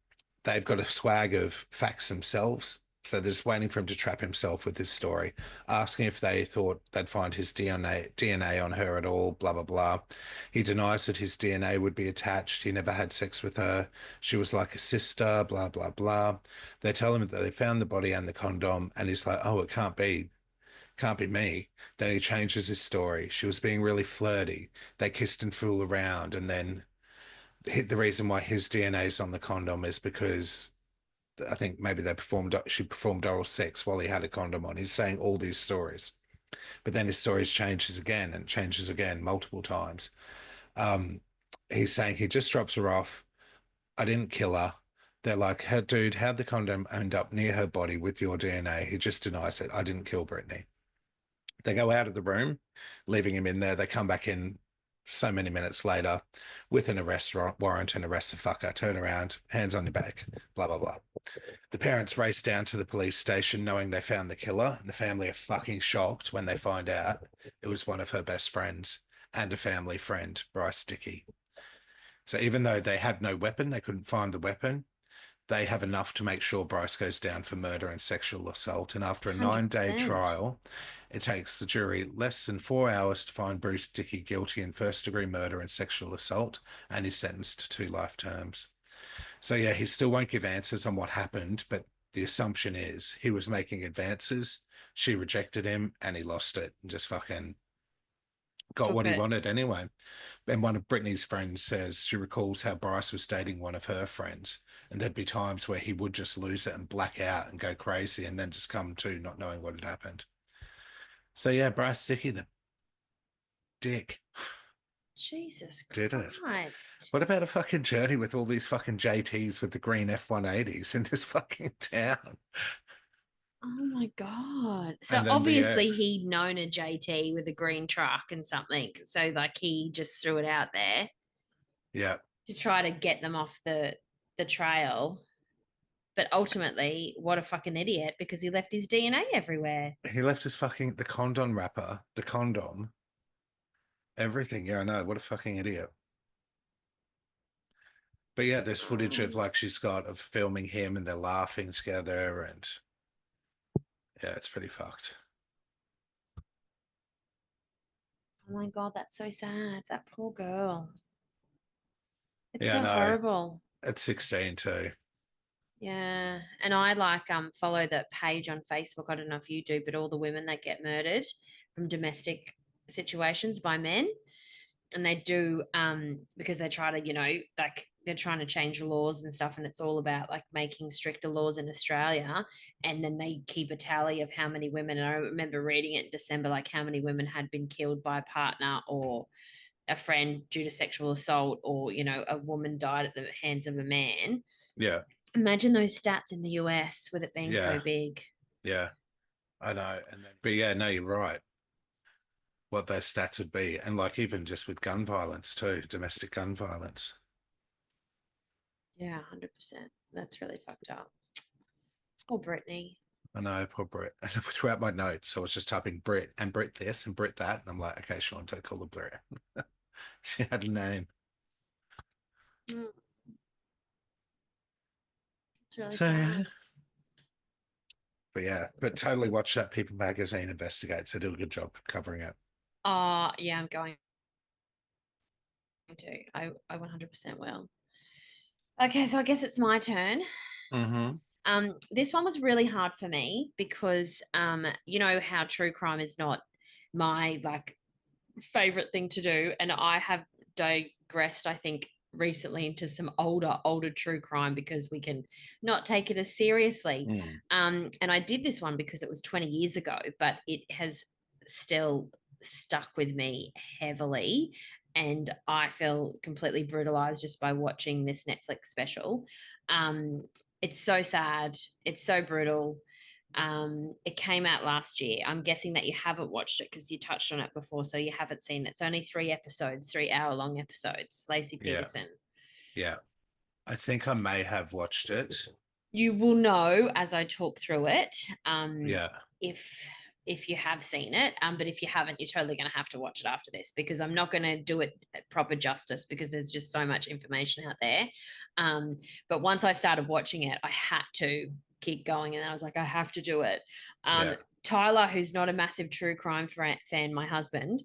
they've got a swag of facts themselves. So they're just waiting for him to trap himself with his story, asking if they thought they'd find his DNA on her at all, blah, blah, blah. He denies that his DNA would be attached. He never had sex with her. She was like a sister, blah, blah, blah. They tell him that they found the body and the condom, and he's like, oh, it can't be me. Then he changes his story. She was being really flirty. They kissed and fooled around, and then the reason why his DNA is on the condom is because I think maybe she performed oral sex while he had a condom on. He's saying all these stories, but then his stories changes again and changes again multiple times. Um, he's saying he just drops her off. I didn't kill her. They're like, hey, dude, how'd the condom end up near her body with your DNA? He just denies it. I didn't kill Brittany. They go out of the room, leaving him in there. They come back in so many minutes later with an arrest warrant and arrest the fucker. Turn around, hands on your back, blah, blah, blah. The parents race down to the police station knowing they found the killer, and the family are fucking shocked when they find out it was one of her best friends and a family friend, Bryce Dickey. So even though they had no weapon, they couldn't find the weapon, they have enough to make sure Bryce goes down for murder and sexual assault. And after a 9-day 100%. trial, it takes the jury less than 4 hours to find Bruce Dickey guilty in first-degree murder and sexual assault, and he's sentenced to 2 life terms. So yeah, he still won't give answers on what happened, but the assumption is he was making advances, she rejected him, and he lost it and just fucking got Took what he it. wanted anyway. And one of Brittany's friends says she recalls how Bryce was dating one of her friends, and there'd be times where he would just lose it and black out and go crazy and then just come to not knowing what had happened. So yeah, Bryce Dickey, the dick, Jesus did it. Christ. What about a fucking journey with all these fucking JTs with the green F-180s in this fucking town? Oh my God. So And then the obviously ex. he'd known a JT with a green truck and something. So like he just threw it out there Yeah. to try to get them off the trail. But ultimately, what a fucking idiot because he left his DNA everywhere. He left his fucking the condom wrapper, the condom, everything. Yeah, I know. What a fucking idiot. But yeah, there's footage of Oh like she's got of filming him and they're laughing together and yeah, it's pretty fucked. my God, that's so sad. That poor girl. It's Yeah, so no. horrible. At 16 too. Yeah. And I like follow the page on Facebook. I don't know if you do, but all the women that get murdered from domestic situations by men. And they do because they try to, like they're trying to change laws and stuff, and it's all about like making stricter laws in Australia. And then they keep a tally of how many women, and I remember reading it in December, like how many women had been killed by a partner or a friend due to sexual assault, or a woman died at the hands of a man. Yeah. Imagine those stats in the US with it being so Yeah. big. Yeah. I know. And then, but yeah, no, you're right. What those stats would be. And like even just with gun violence too, domestic gun violence. Yeah, 100%. That's really fucked up. Oh, Brittany. I know, poor Brit. And throughout my notes, I was just typing Brit and Brit this and Brit that. And I'm like, okay, Sean, don't call her Brit. She had a name. Mm, it's really So, yeah. sad. But yeah, but totally watch that People Magazine Investigates. They do a good job covering it. Yeah, I'm going to. I 100% will. Okay, so I guess it's my turn. Mm-hmm. This one was really hard for me because you know how true crime is not my like favorite thing to do, and I have digressed, I think, recently into some older true crime because we can not take it as seriously. Mm. And I did this one because it was 20 years ago, but it has still stuck with me heavily. And I feel completely brutalized just by watching this Netflix special. Um, it's so sad. It's so brutal. It came out last year. I'm guessing that you haven't watched it because you touched on it before, so you haven't seen it. It's only 3 episodes, 3 hour long episodes. Laci Yeah, Peterson. yeah. I think I may have watched it. You will know as I talk through it, Yeah, if you have seen it. But if you haven't, you're totally going to have to watch it after this because I'm not going to do it proper justice because there's just so much information out there. Um, but once I started watching it, I had to keep going, and I was like, I have to do it. Um, yeah. Tyler, who's not a massive true crime fan, my husband,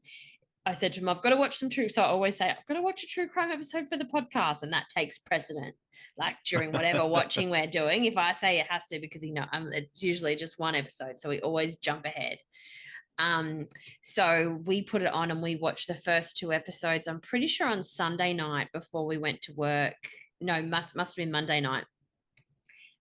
I said to him, I've got to watch some true. So I always say, I've got to watch a true crime episode for the podcast. And that takes precedent, like during whatever watching we're doing. If I say it has to, because it's usually just one episode. So we always jump ahead. Um, so we put it on and we watched the first 2 episodes. I'm pretty sure on Sunday night before we went to work. No, must have been Monday night.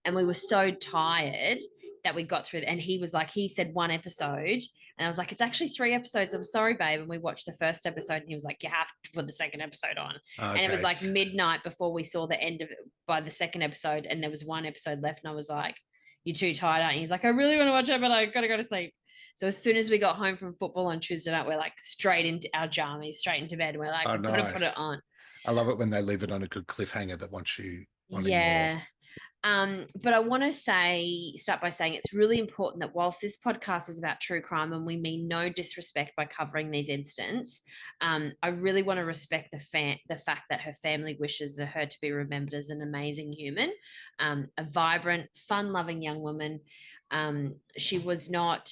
And we were so tired that we got through it. And he was like, he said 1 episode. And I was like, it's actually 3 episodes. I'm sorry, babe. And we watched the first episode and he was like, you have to put the second episode on. And it was Okay. like midnight before we saw the end of it by the second episode. And there was 1 episode left. And I was like, you're too tired, aren't you? He's like, I really want to watch it, but I got to go to sleep. So as soon as we got home from football on Tuesday night, we're like straight into our jammies, straight into bed. And we're like, Oh, we've got to put it nice. on. I love it when they leave it on a good cliffhanger that wants you wanting more. Yeah. But I want to start by saying it's really important that whilst this podcast is about true crime and we mean no disrespect by covering these incidents, I really want to respect the fact that her family wishes her to be remembered as an amazing human, a vibrant, fun-loving young woman. She was not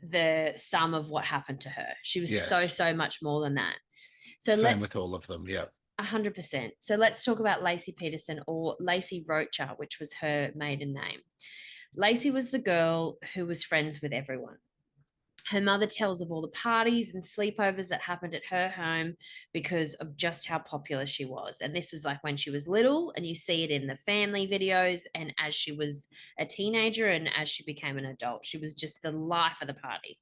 the sum of what happened to her. She was so, Yes. so much more than that. So Same let's with all of them. Yeah. 100%. So let's talk about Laci Peterson, or Laci Rocha, which was her maiden name. Laci was the girl who was friends with everyone. Her mother tells of all the parties and sleepovers that happened at her home because of just how popular she was. And this was like when she was little, and you see it in the family videos, and as she was a teenager and as she became an adult. She was just the life of the party.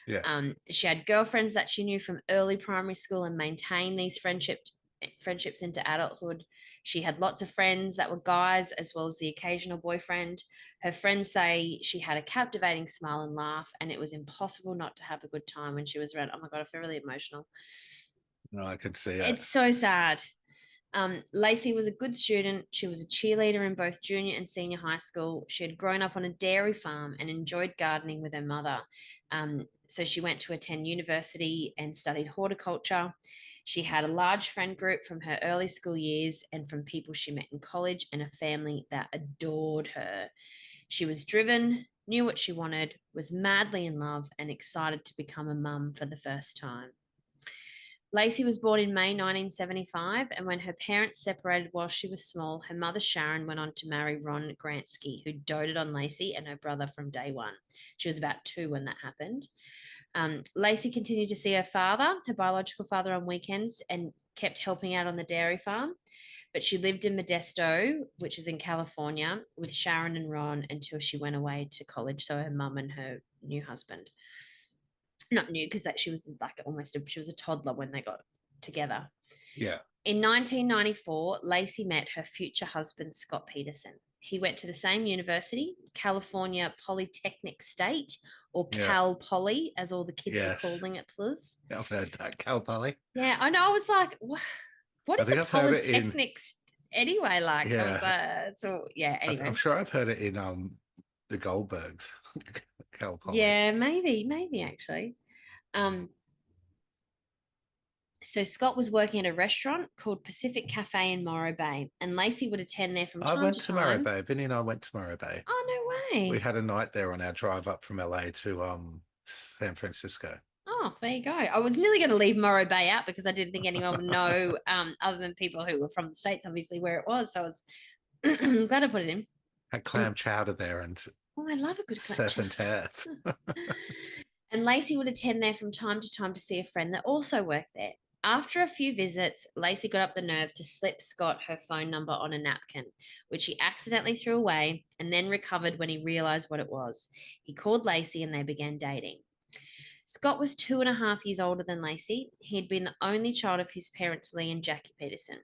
Yeah. She had girlfriends that she knew from early primary school and maintained these friendships into adulthood. She had lots of friends that were guys as well as the occasional boyfriend. Her friends say she had a captivating smile and laugh, and it was impossible not to have a good time when she was around. Oh my God, I feel really emotional. No, I could see it. It's so sad. Laci was a good student. She was a cheerleader in both junior and senior high school. She had grown up on a dairy farm and enjoyed gardening with her mother. So she went to attend university and studied horticulture. She had a large friend group from her early school years and from people she met in college, and a family that adored her. She was driven, knew what she wanted, was madly in love, and excited to become a mum for the first time. Laci was born in May 1975, and when her parents separated while she was small, her mother Sharon went on to marry Ron Gransky, who doted on Laci and her brother from day one. She was about 2 when that happened. Laci continued to see her father, her biological father, on weekends and kept helping out on the dairy farm. But she lived in Modesto, which is in California, with Sharon and Ron until she went away to college. So her mum and her new husband, not new because that she was like she was a toddler when they got together. Yeah. In 1994, Laci met her future husband, Scott Peterson. He went to the same university, California Polytechnic State, or Yeah. Cal Poly, as all the kids were Yes. calling it, please. I've heard that. Cal Poly. Yeah, I know. I was like, what I is a think I've heard it in Polytechnic? anyway. Like I was Yeah. like, so yeah. I'm Anyway, sure I've heard it in the Goldbergs, Cal Poly. yeah, maybe actually. Um, so Scott was working at a restaurant called Pacific Cafe in Morro Bay, and Lacey would attend there from I time went to to Morro time. Bay. Vinny and I went to Morro Bay. Oh, no We way. had a night there on our drive up from LA to San Francisco. Oh, there you go. I was nearly going to leave Morro Bay out because I didn't think anyone would know, other than people who were from the States, obviously, where it was. So I was glad I put it in. Had And clam chowder there and oh, I love a good surf collection. and turf. And Lacey would attend there from time to time to see a friend that also worked there. After a few visits, Lacey got up the nerve to slip Scott her phone number on a napkin, which he accidentally threw away and then recovered when he realized what it was. He called Lacey and they began dating. Scott was 2.5 years older than Lacey. He had been the only child of his parents, Lee and Jackie Peterson.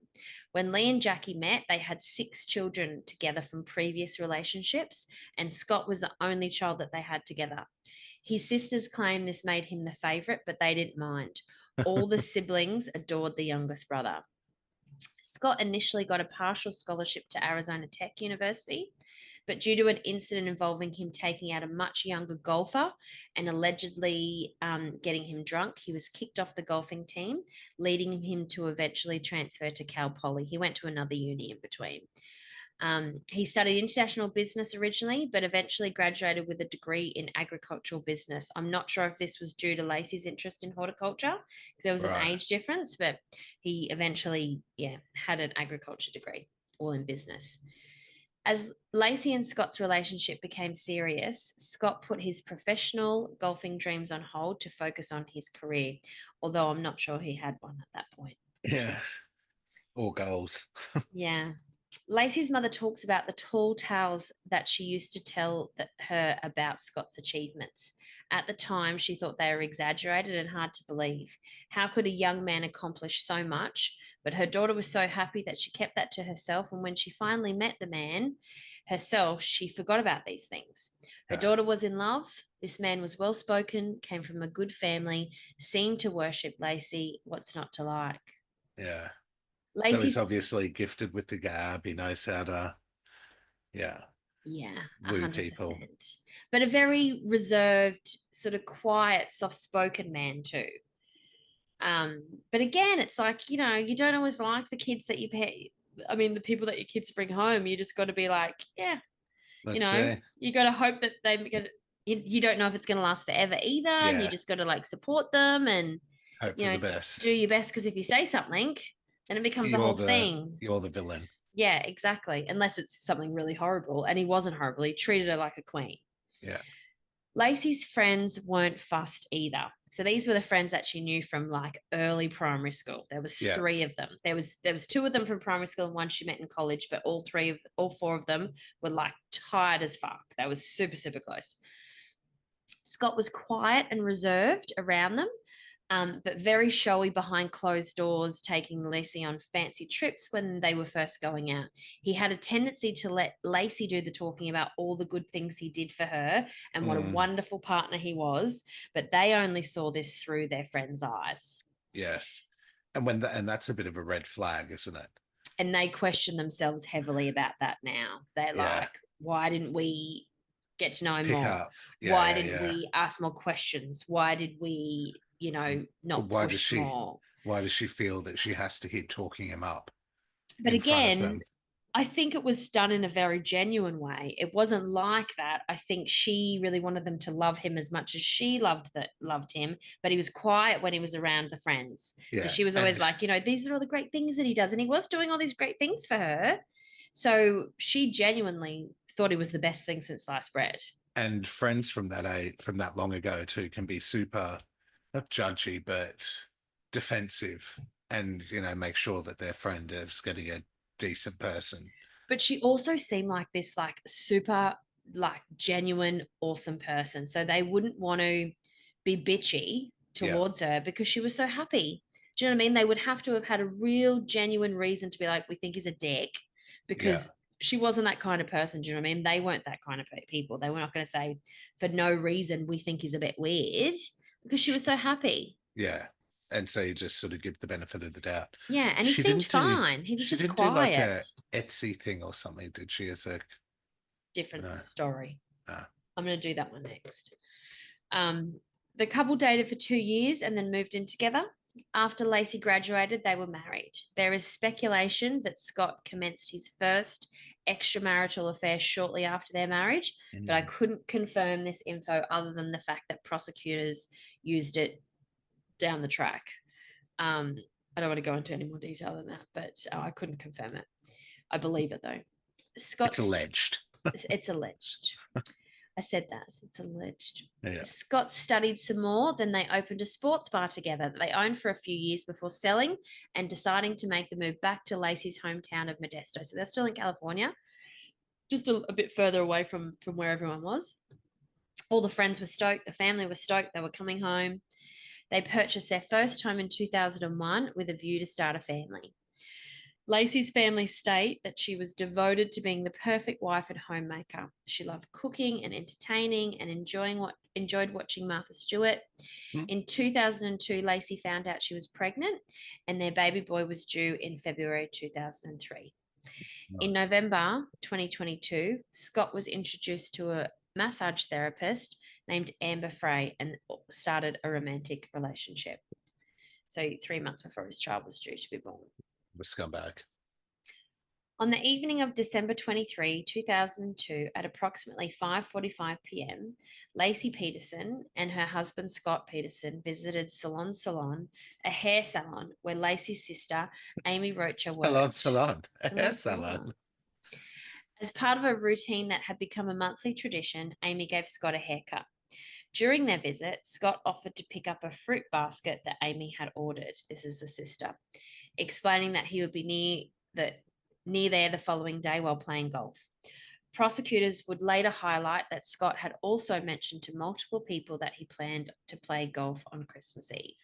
When Lee and Jackie met, they had 6 children together from previous relationships, and Scott was the only child that they had together. His sisters claimed this made him the favorite, but they didn't mind. All the siblings adored the youngest brother. Scott initially got a partial scholarship to Arizona Tech University, but due to an incident involving him taking out a much younger golfer and allegedly getting him drunk, he was kicked off the golfing team, leading him to eventually transfer to Cal Poly. He went to another uni in between. He studied international business originally, but eventually graduated with a degree in agricultural business. I'm not sure if this was due to Lacey's interest in horticulture, because there was an Right. age difference, but he eventually, yeah, had an agriculture degree, all in business. As Lacey and Scott's relationship became serious, Scott put his professional golfing dreams on hold to focus on his career, although I'm not sure he had one at that point. Yeah. All goals. Yeah. Lacey's mother talks about the tall tales that she used to tell her about Scott's achievements. At the time, she thought they were exaggerated and hard to believe. How could a young man accomplish so much? But her daughter was so happy that she kept that to herself. And when she finally met the man herself, she forgot about these things. Her Yeah. daughter was in love. This man was well spoken, came from a good family, seemed to worship Lacey. What's not to like? Yeah. So he's Lacey's obviously gifted with the gab. He knows how to, yeah, Yeah, woo people. 100%. But a very reserved, sort of quiet, soft-spoken man too. But again, it's like, you don't always like the kids that you pay. I mean, the people that your kids bring home, you just got to be like, yeah, Let's say, you got to hope that they get. You don't know if it's going to last forever either, and you yeah, just got to like support them and hope you for know the best. do your best because if you say something, then it becomes a You're whole the thing. you're the villain. Yeah, exactly. Unless it's something really horrible. And he wasn't horrible. He treated her like a queen. Yeah. Lacey's friends weren't fussed either. So these were the friends that she knew from like early primary school. There was Yeah. 3 of them. There was 2 of them from primary school and one she met in college, but all 4 of them were like tired as fuck. They were super, super close. Scott was quiet and reserved around them, but very showy behind closed doors, taking Lacey on fancy trips when they were first going out. He had a tendency to let Lacey do the talking about all the good things he did for her and what a Mm, wonderful partner he was, but they only saw this through their friend's eyes. yes. And that's a bit of a red flag, isn't it? And they question themselves heavily about that now. They're Yeah. like, why didn't we get to know him Pick more? up. Yeah, Why yeah, didn't yeah. we ask more questions? Why did we, not Why does push she more? why does she feel that she has to keep talking him up But in front of again, them? I think it was done in a very genuine way. It wasn't like that. I think she really wanted them to love him as much as she loved him, but he was quiet when he was around the friends. So Yeah. she was always And like, these are all the great things that he does. And he was doing all these great things for her. So she genuinely thought he was the best thing since sliced bread. and friends from that age, from that long ago too, can be super not judgy but defensive, and make sure that their friend is getting a decent person. But she also seemed like this like super like genuine awesome person, so they wouldn't want to be bitchy Yeah, towards her because she was so happy. Do you know what I mean? They would have to have had a real genuine reason to be like, we think he's a dick, yeah, because she wasn't that kind of person. Do you know what I mean? They weren't that kind of people. They were not going to say for no reason we think he's a bit weird, because she was so happy. yeah. And so you just sort of give the benefit of the doubt. Yeah, and he She seemed didn't do fine. He was she just didn't do like quiet. a Etsy thing or something, did she? As a Different no. story. Ah. I'm going to do that one next. Um, the couple dated for 2 years and then moved in together. After Laci graduated, they were married. There is speculation that Scott commenced his first extramarital affair shortly after their marriage, but I couldn't confirm this info other than the fact that prosecutors used it down the track. I don't want to go into any more detail than that, but I couldn't confirm it. I believe it though. It's Scott's alleged. it's alleged. I said that. It's alleged. Yeah. Scott studied some more. Then they opened a sports bar together that they owned for a few years before selling and deciding to make the move back to Laci's hometown of Modesto. So they're still in California, just a bit further away from where everyone was. All the friends were stoked. The family was stoked. They were coming home. They purchased their first home in 2001 with a view to start a family. Laci's family state that she was devoted to being the perfect wife and homemaker. She loved cooking and entertaining and enjoyed watching Martha Stewart. Hmm. In 2002, Laci found out she was pregnant and their baby boy was due in February 2003. In Nice. November 2022, Scott was introduced to a massage therapist named Amber Frey and started a romantic relationship. So 3 months before his child was due to be born. The scumbag. On the evening of December 23, 2002, at approximately 5:45 p.m., Laci Peterson and her husband Scott Peterson visited Salon, a hair salon where Laci's sister Amy Rocha Salon, worked. salon. A hair Salon, salon. salon. As part of a routine that had become a monthly tradition, Amy gave Scott a haircut. During their visit, Scott offered to pick up a fruit basket that Amy had ordered. This is the sister, explaining that he would be near there the following day while playing golf. Prosecutors would later highlight that Scott had also mentioned to multiple people that he planned to play golf on Christmas Eve.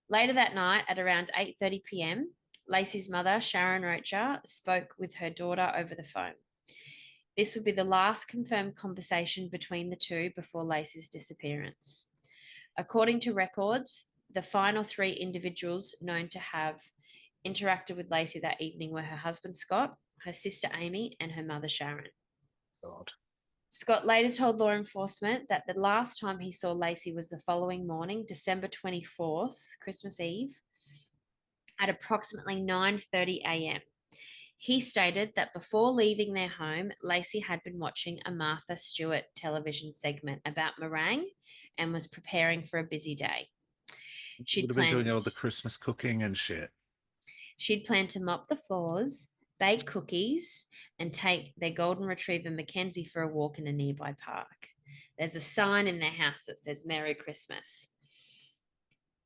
Later that night, at around 8:30 p.m., Laci's mother, Sharon Rocha, spoke with her daughter over the phone. This would be the last confirmed conversation between the two before Laci's disappearance. According to records, the final three individuals known to have interacted with Laci that evening were her husband Scott, her sister Amy, and her mother Sharon. God. Scott later told law enforcement that the last time he saw Laci was the following morning, December 24th, Christmas Eve, at approximately 9:30 a.m. He stated that before leaving their home, Laci had been watching a Martha Stewart television segment about meringue and was preparing for a busy day. Would have been doing all the Christmas cooking and shit. She'd planned to mop the floors, bake cookies, and take their golden retriever Mackenzie for a walk in a nearby park. There's a sign in their house that says Merry Christmas.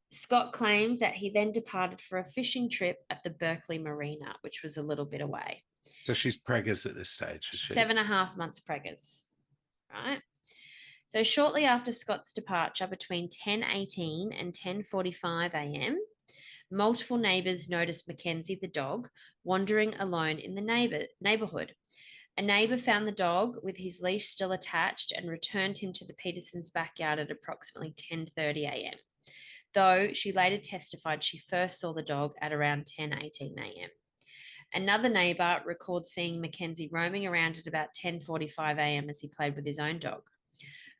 Scott claimed that he then departed for a fishing trip at the Berkeley Marina, which was a little bit away. So she's preggers at this stage, is she? 7.5 months preggers, right? So shortly after Scott's departure, between 10:18 and 10:45 a.m., multiple neighbors noticed Mackenzie the dog wandering alone in the neighborhood. A neighbor found the dog with his leash still attached and returned him to the Petersons' backyard at approximately 10:30 a.m., though she later testified she first saw the dog at around 10:18 a.m. Another neighbor recalled seeing Mackenzie roaming around at about 10:45 a.m. as he played with his own dog.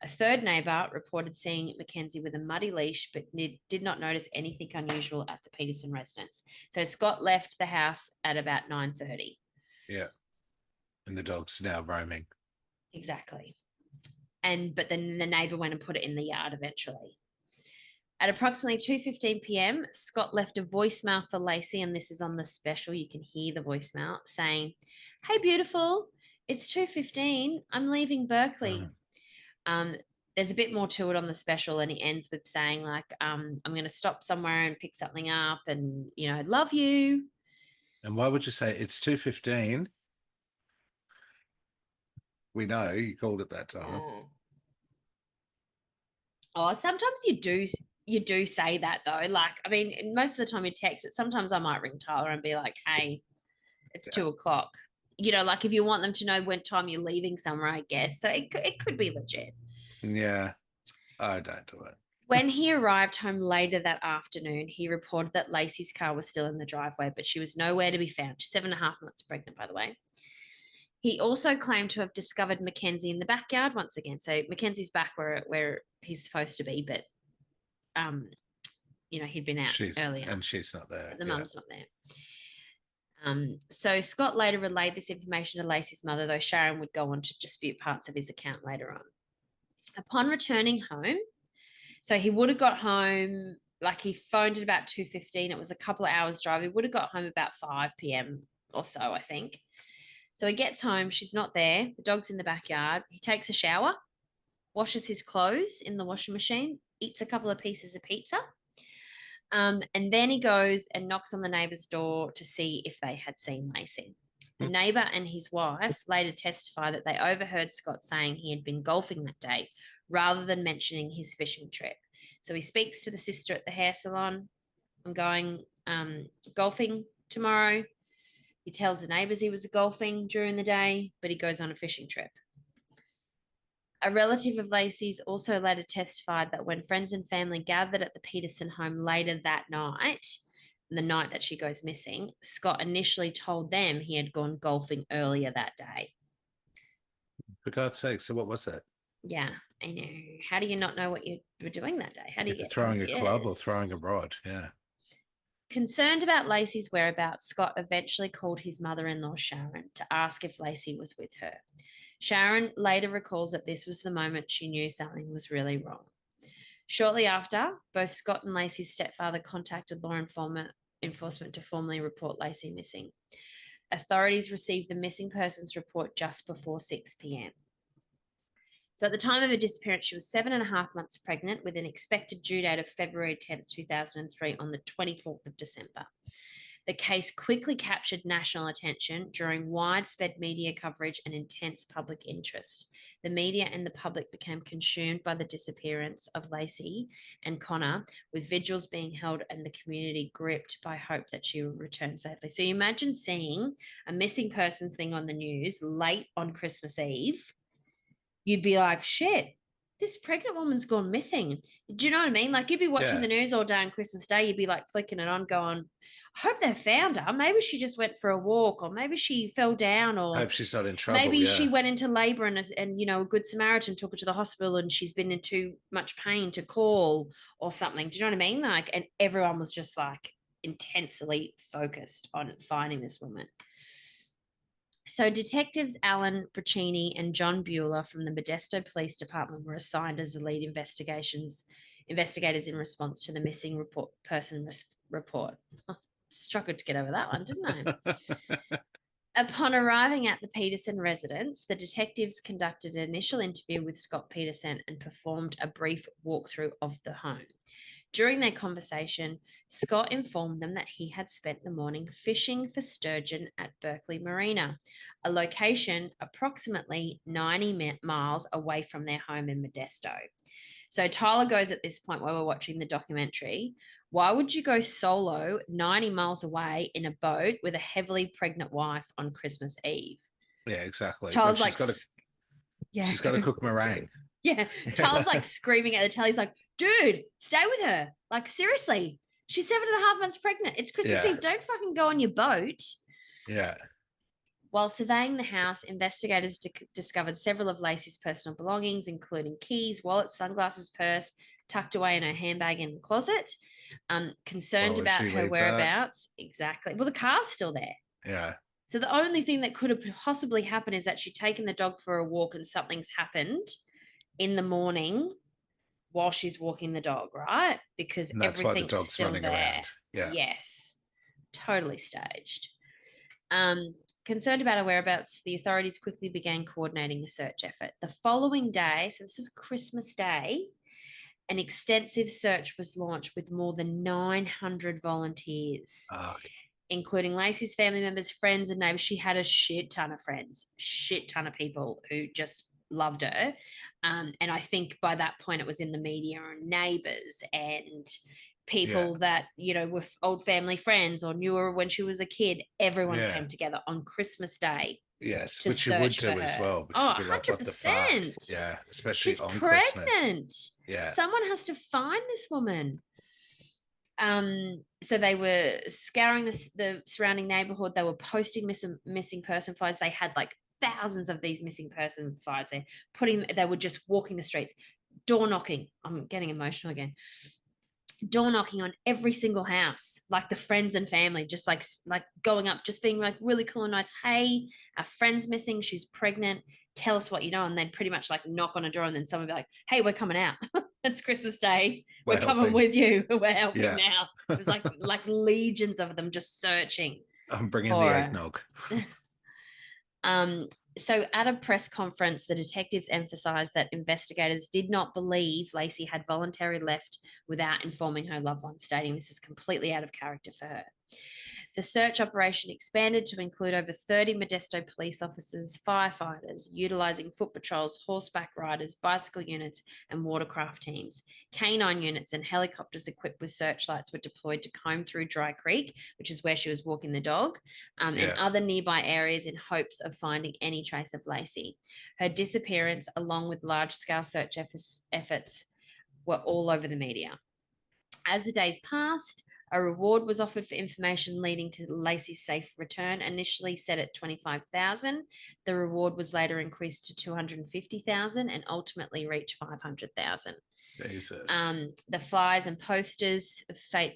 A third neighbor reported seeing Mackenzie with a muddy leash, but did not notice anything unusual at the Peterson residence. So Scott left the house at about 9:30. Yeah. And the dog's now roaming. Exactly. But then the neighbor went and put it in the yard eventually. At approximately 2:15 p.m., Scott left a voicemail for Laci, and this is on the special. You can hear the voicemail saying, "Hey, beautiful, it's 2:15. I'm leaving Berkeley." There's a bit more to it on the special, and he ends with saying, like, I'm going to stop somewhere and pick something up, and, love you. And why would you say it's 2:15? We know you called it that time. Oh, sometimes you do say that though. Like, I mean, most of the time you text, but sometimes I might ring Tyler and be like, "Hey, it's 2 o'clock." Like if you want them to know when time you're leaving somewhere, I guess. So it could be legit. Yeah, I don't do it. When he arrived home later that afternoon, he reported that Laci's car was still in the driveway, but she was nowhere to be found. She's 7.5 months pregnant, by the way. He also claimed to have discovered Mackenzie in the backyard once again. So Mackenzie's back where he's supposed to be, but he'd been out earlier. She's not there. The mum's not there. So Scott later relayed this information to Laci's mother, though Sharon would go on to dispute parts of his account later on. Upon returning home, so he would have got home, like he phoned at about 2:15. It was a couple of hours drive. He would have got home about 5 p.m. or so, I think. So he gets home. She's not there. The dog's in the backyard. He takes a shower, washes his clothes in the washing machine, eats a couple of pieces of pizza. And then he goes and knocks on the neighbor's door to see if they had seen Laci. The neighbor and his wife later testify that they overheard Scott saying he had been golfing that day rather than mentioning his fishing trip. So he speaks to the sister at the hair salon. I'm going golfing tomorrow. He tells the neighbors he was golfing during the day, but he goes on a fishing trip. A relative of Laci's also later testified that when friends and family gathered at the Peterson home later that night, the night that she goes missing, Scott initially told them he had gone golfing earlier that day. For God's sake, so what was it? Yeah, I know. How do you not know what you were doing that day? How do you get throwing a club or throwing a rod? Yeah. Concerned about Laci's whereabouts, Scott eventually called his mother-in-law, Sharon, to ask if Laci was with her. Sharon later recalls that this was the moment she knew something was really wrong. Shortly after, both Scott and Laci's stepfather contacted law enforcement to formally report Laci missing. Authorities received the missing persons report just before 6 p.m. So at the time of her disappearance, she was 7.5 months pregnant with an expected due date of February 10th, 2003 on the 24th of December. The case quickly captured national attention during widespread media coverage and intense public interest. The media and the public became consumed by the disappearance of Laci and Connor, with vigils being held and the community gripped by hope that she would return safely. So you imagine seeing a missing persons thing on the news late on Christmas Eve. You'd be like, shit, this pregnant woman's gone missing. Do you know what I mean? Like, you'd be watching the news all day on Christmas Day. You'd be like flicking it on going, I hope they found her. Maybe she just went for a walk, or maybe she fell down, or I hope she's not in trouble. Maybe she went into labor and a good Samaritan took her to the hospital and she's been in too much pain to call or something. Do you know what I mean? Like, and everyone was just like intensely focused on finding this woman. So detectives Alan Braccini and John Bueller from the Modesto Police Department were assigned as the lead investigators in response to the missing person report. Struggled to get over that one, didn't I? Upon arriving at the Peterson residence, the detectives conducted an initial interview with Scott Peterson and performed a brief walkthrough of the home. During their conversation, Scott informed them that he had spent the morning fishing for sturgeon at Berkeley Marina, a location approximately 90 miles away from their home in Modesto. So Tyler goes at this point while we're watching the documentary, why would you go solo 90 miles away in a boat with a heavily pregnant wife on Christmas Eve? Yeah, exactly. Tyler's like, she's got to cook meringue. Yeah. Tyler's like screaming at the telly. He's like, dude, stay with her. Like, seriously, she's 7.5 months pregnant. It's Christmas Eve. Don't fucking go on your boat. Yeah. While surveying the house, investigators discovered several of Laci's personal belongings, including keys, wallet, sunglasses, purse, tucked away in her handbag in the closet. Concerned about her whereabouts. Exactly. Well, the car's still there. Yeah. So the only thing that could have possibly happened is that she'd taken the dog for a walk and something's happened in the morning while she's walking the dog, right? Because that's everything's why the dog's still running there. Around. Yeah. Yes. Totally staged. Concerned about her whereabouts, the authorities quickly began coordinating the search effort. The following day, so this is Christmas Day, an extensive search was launched with more than 900 volunteers, including Laci's family members, friends, and neighbors. She had a shit ton of friends, shit ton of people who just loved her. And I think by that point it was in the media and neighbors and people that, were old family friends or knew her when she was a kid. Everyone came together on Christmas Day Yes, to which you would search for do as her. well, because Oh, you'd be like, what the fuck? 100%. Yeah, especially She's on Christmas. pregnant. Yeah. Someone has to find this woman. So they were scouring the surrounding neighborhood. They were posting missing person flyers. They had like thousands of these missing person flyers. They were just walking the streets, door knocking. I'm getting emotional again. Door knocking on every single house, like the friends and family, just like going up, just being like really cool and nice. Hey, our friend's missing. She's pregnant. Tell us what you know. And they'd pretty much like knock on a door, and then someone would be like, "Hey, we're coming out. It's Christmas Day. We're We're coming helping. with you. We're helping Yeah. now." It was like legions of them just searching I'm bringing the for her. eggnog. Um, so at a press conference, the detectives emphasized that investigators did not believe Laci had voluntarily left without informing her loved ones, stating this is completely out of character for her. The search operation expanded to include over 30 Modesto police officers, firefighters, utilizing foot patrols, horseback riders, bicycle units, and watercraft teams. Canine units and helicopters equipped with searchlights were deployed to comb through Dry Creek, which is where she was walking the dog, and other nearby areas in hopes of finding any trace of Laci. Her disappearance, along with large-scale search efforts, were all over the media. As the days passed, a reward was offered for information leading to Laci's safe return, initially set at 25,000. The reward was later increased to 250,000 and ultimately reached 500,000. Jesus. The flyers and posters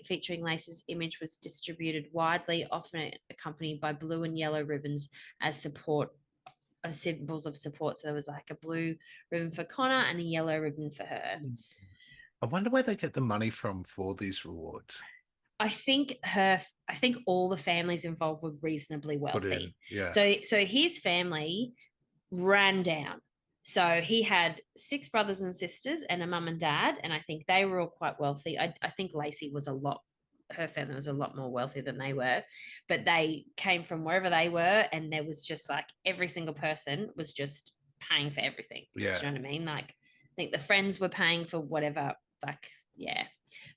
featuring Laci's image was distributed widely, often accompanied by blue and yellow ribbons as support of symbols of support. So there was like a blue ribbon for Connor and a yellow ribbon for her. I wonder where they get the money from for these rewards. I think all the families involved were reasonably wealthy. Yeah. So his family ran down. So he had 6 brothers and sisters and a mum and dad, and I think they were all quite wealthy. I think Laci was her family was a lot more wealthy than they were, but they came from wherever they were, and there was just like every single person was just paying for everything. Yeah. Do you know what I mean? Like, I think the friends were paying for whatever, like, yeah.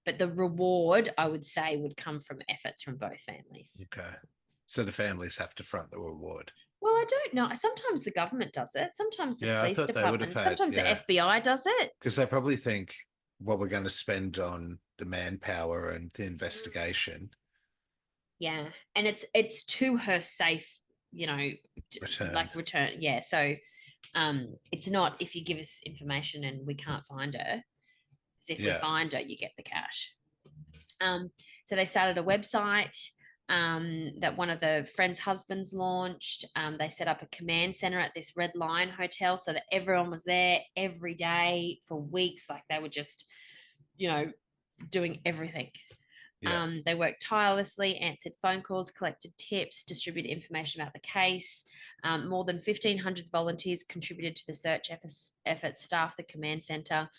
But the reward, I would say, would come from efforts from both families. Okay. So the families have to front the reward. Well, I don't know. Sometimes the government does it. Sometimes the police department. Sometimes the FBI does it. Because they probably think, well, we're going to spend on the manpower and the investigation. Yeah, and it's to her safe, return. Yeah, so it's not if you give us information and we can't find her. It's if we find her, you get the cash. So they started a website that one of the friends' husbands launched. They set up a command center at this Red Lion hotel so that everyone was there every day for weeks. Like they were just, doing everything. Yeah. They worked tirelessly, answered phone calls, collected tips, distributed information about the case. More than 1,500 volunteers contributed to the search efforts, staffed the command center,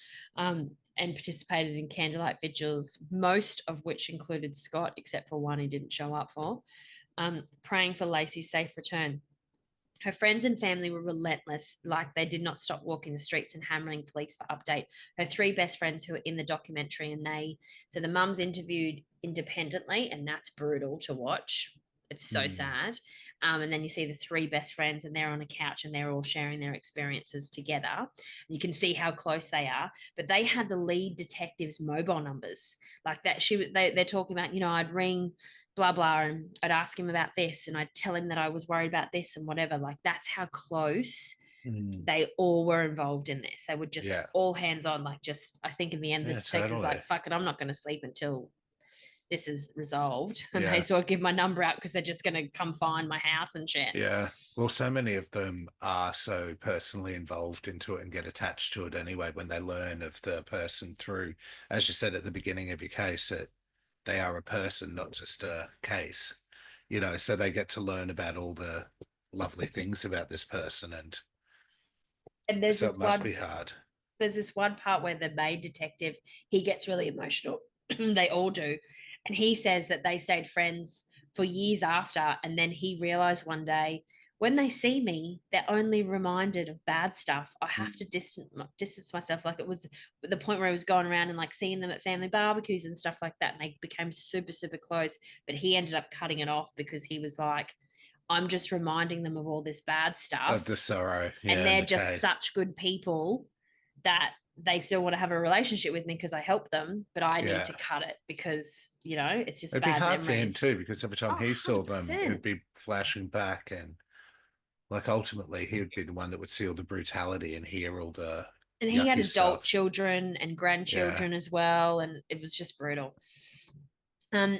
and participated in candlelight vigils, most of which included Scott, except for one he didn't show up for, praying for Laci's safe return. Her friends and family were relentless, like they did not stop walking the streets and hammering police for update. Her 3 best friends who are in the documentary, so the mum's interviewed independently, and that's brutal to watch. It's so sad. And then you see the 3 best friends, and they're on a couch and they're all sharing their experiences together. You can see how close they are. But they had the lead detective's mobile numbers, like that. They're talking about, I'd ring blah blah, and I'd ask him about this, and I'd tell him that I was worried about this and whatever. Like that's how close they all were involved in this. They were just all hands on. Like just, I think in the end, the detective's like, "Fuck it, I'm not going to sleep until this is resolved." And they sort of give my number out because they're just going to come find my house and shit. Yeah. Well, so many of them are so personally involved into it and get attached to it anyway when they learn of the person through, as you said at the beginning of your case, that they are a person, not just a case, so they get to learn about all the lovely things about this person. And there's so it must be hard. There's this one part where the main detective, he gets really emotional. They all do. And he says that they stayed friends for years after. And then he realized one day, when they see me, they're only reminded of bad stuff. I have to distance myself. Like it was the point where I was going around and like seeing them at family barbecues and stuff like that. And they became super, super close. But he ended up cutting it off because he was like, I'm just reminding them of all this bad Of stuff. the sorrow, And yeah, and they're the just case. such good people that they still want to have a relationship with me because I help them, but I need Yeah. to cut it because, it's just It'd be bad hard for him memories. too, because every time Oh, he saw them, it 100%. would be flashing back, and like ultimately he would be the one that would see all the brutality and hear all the And he had yucky adult stuff. children and Yeah. grandchildren as well, and it was just brutal.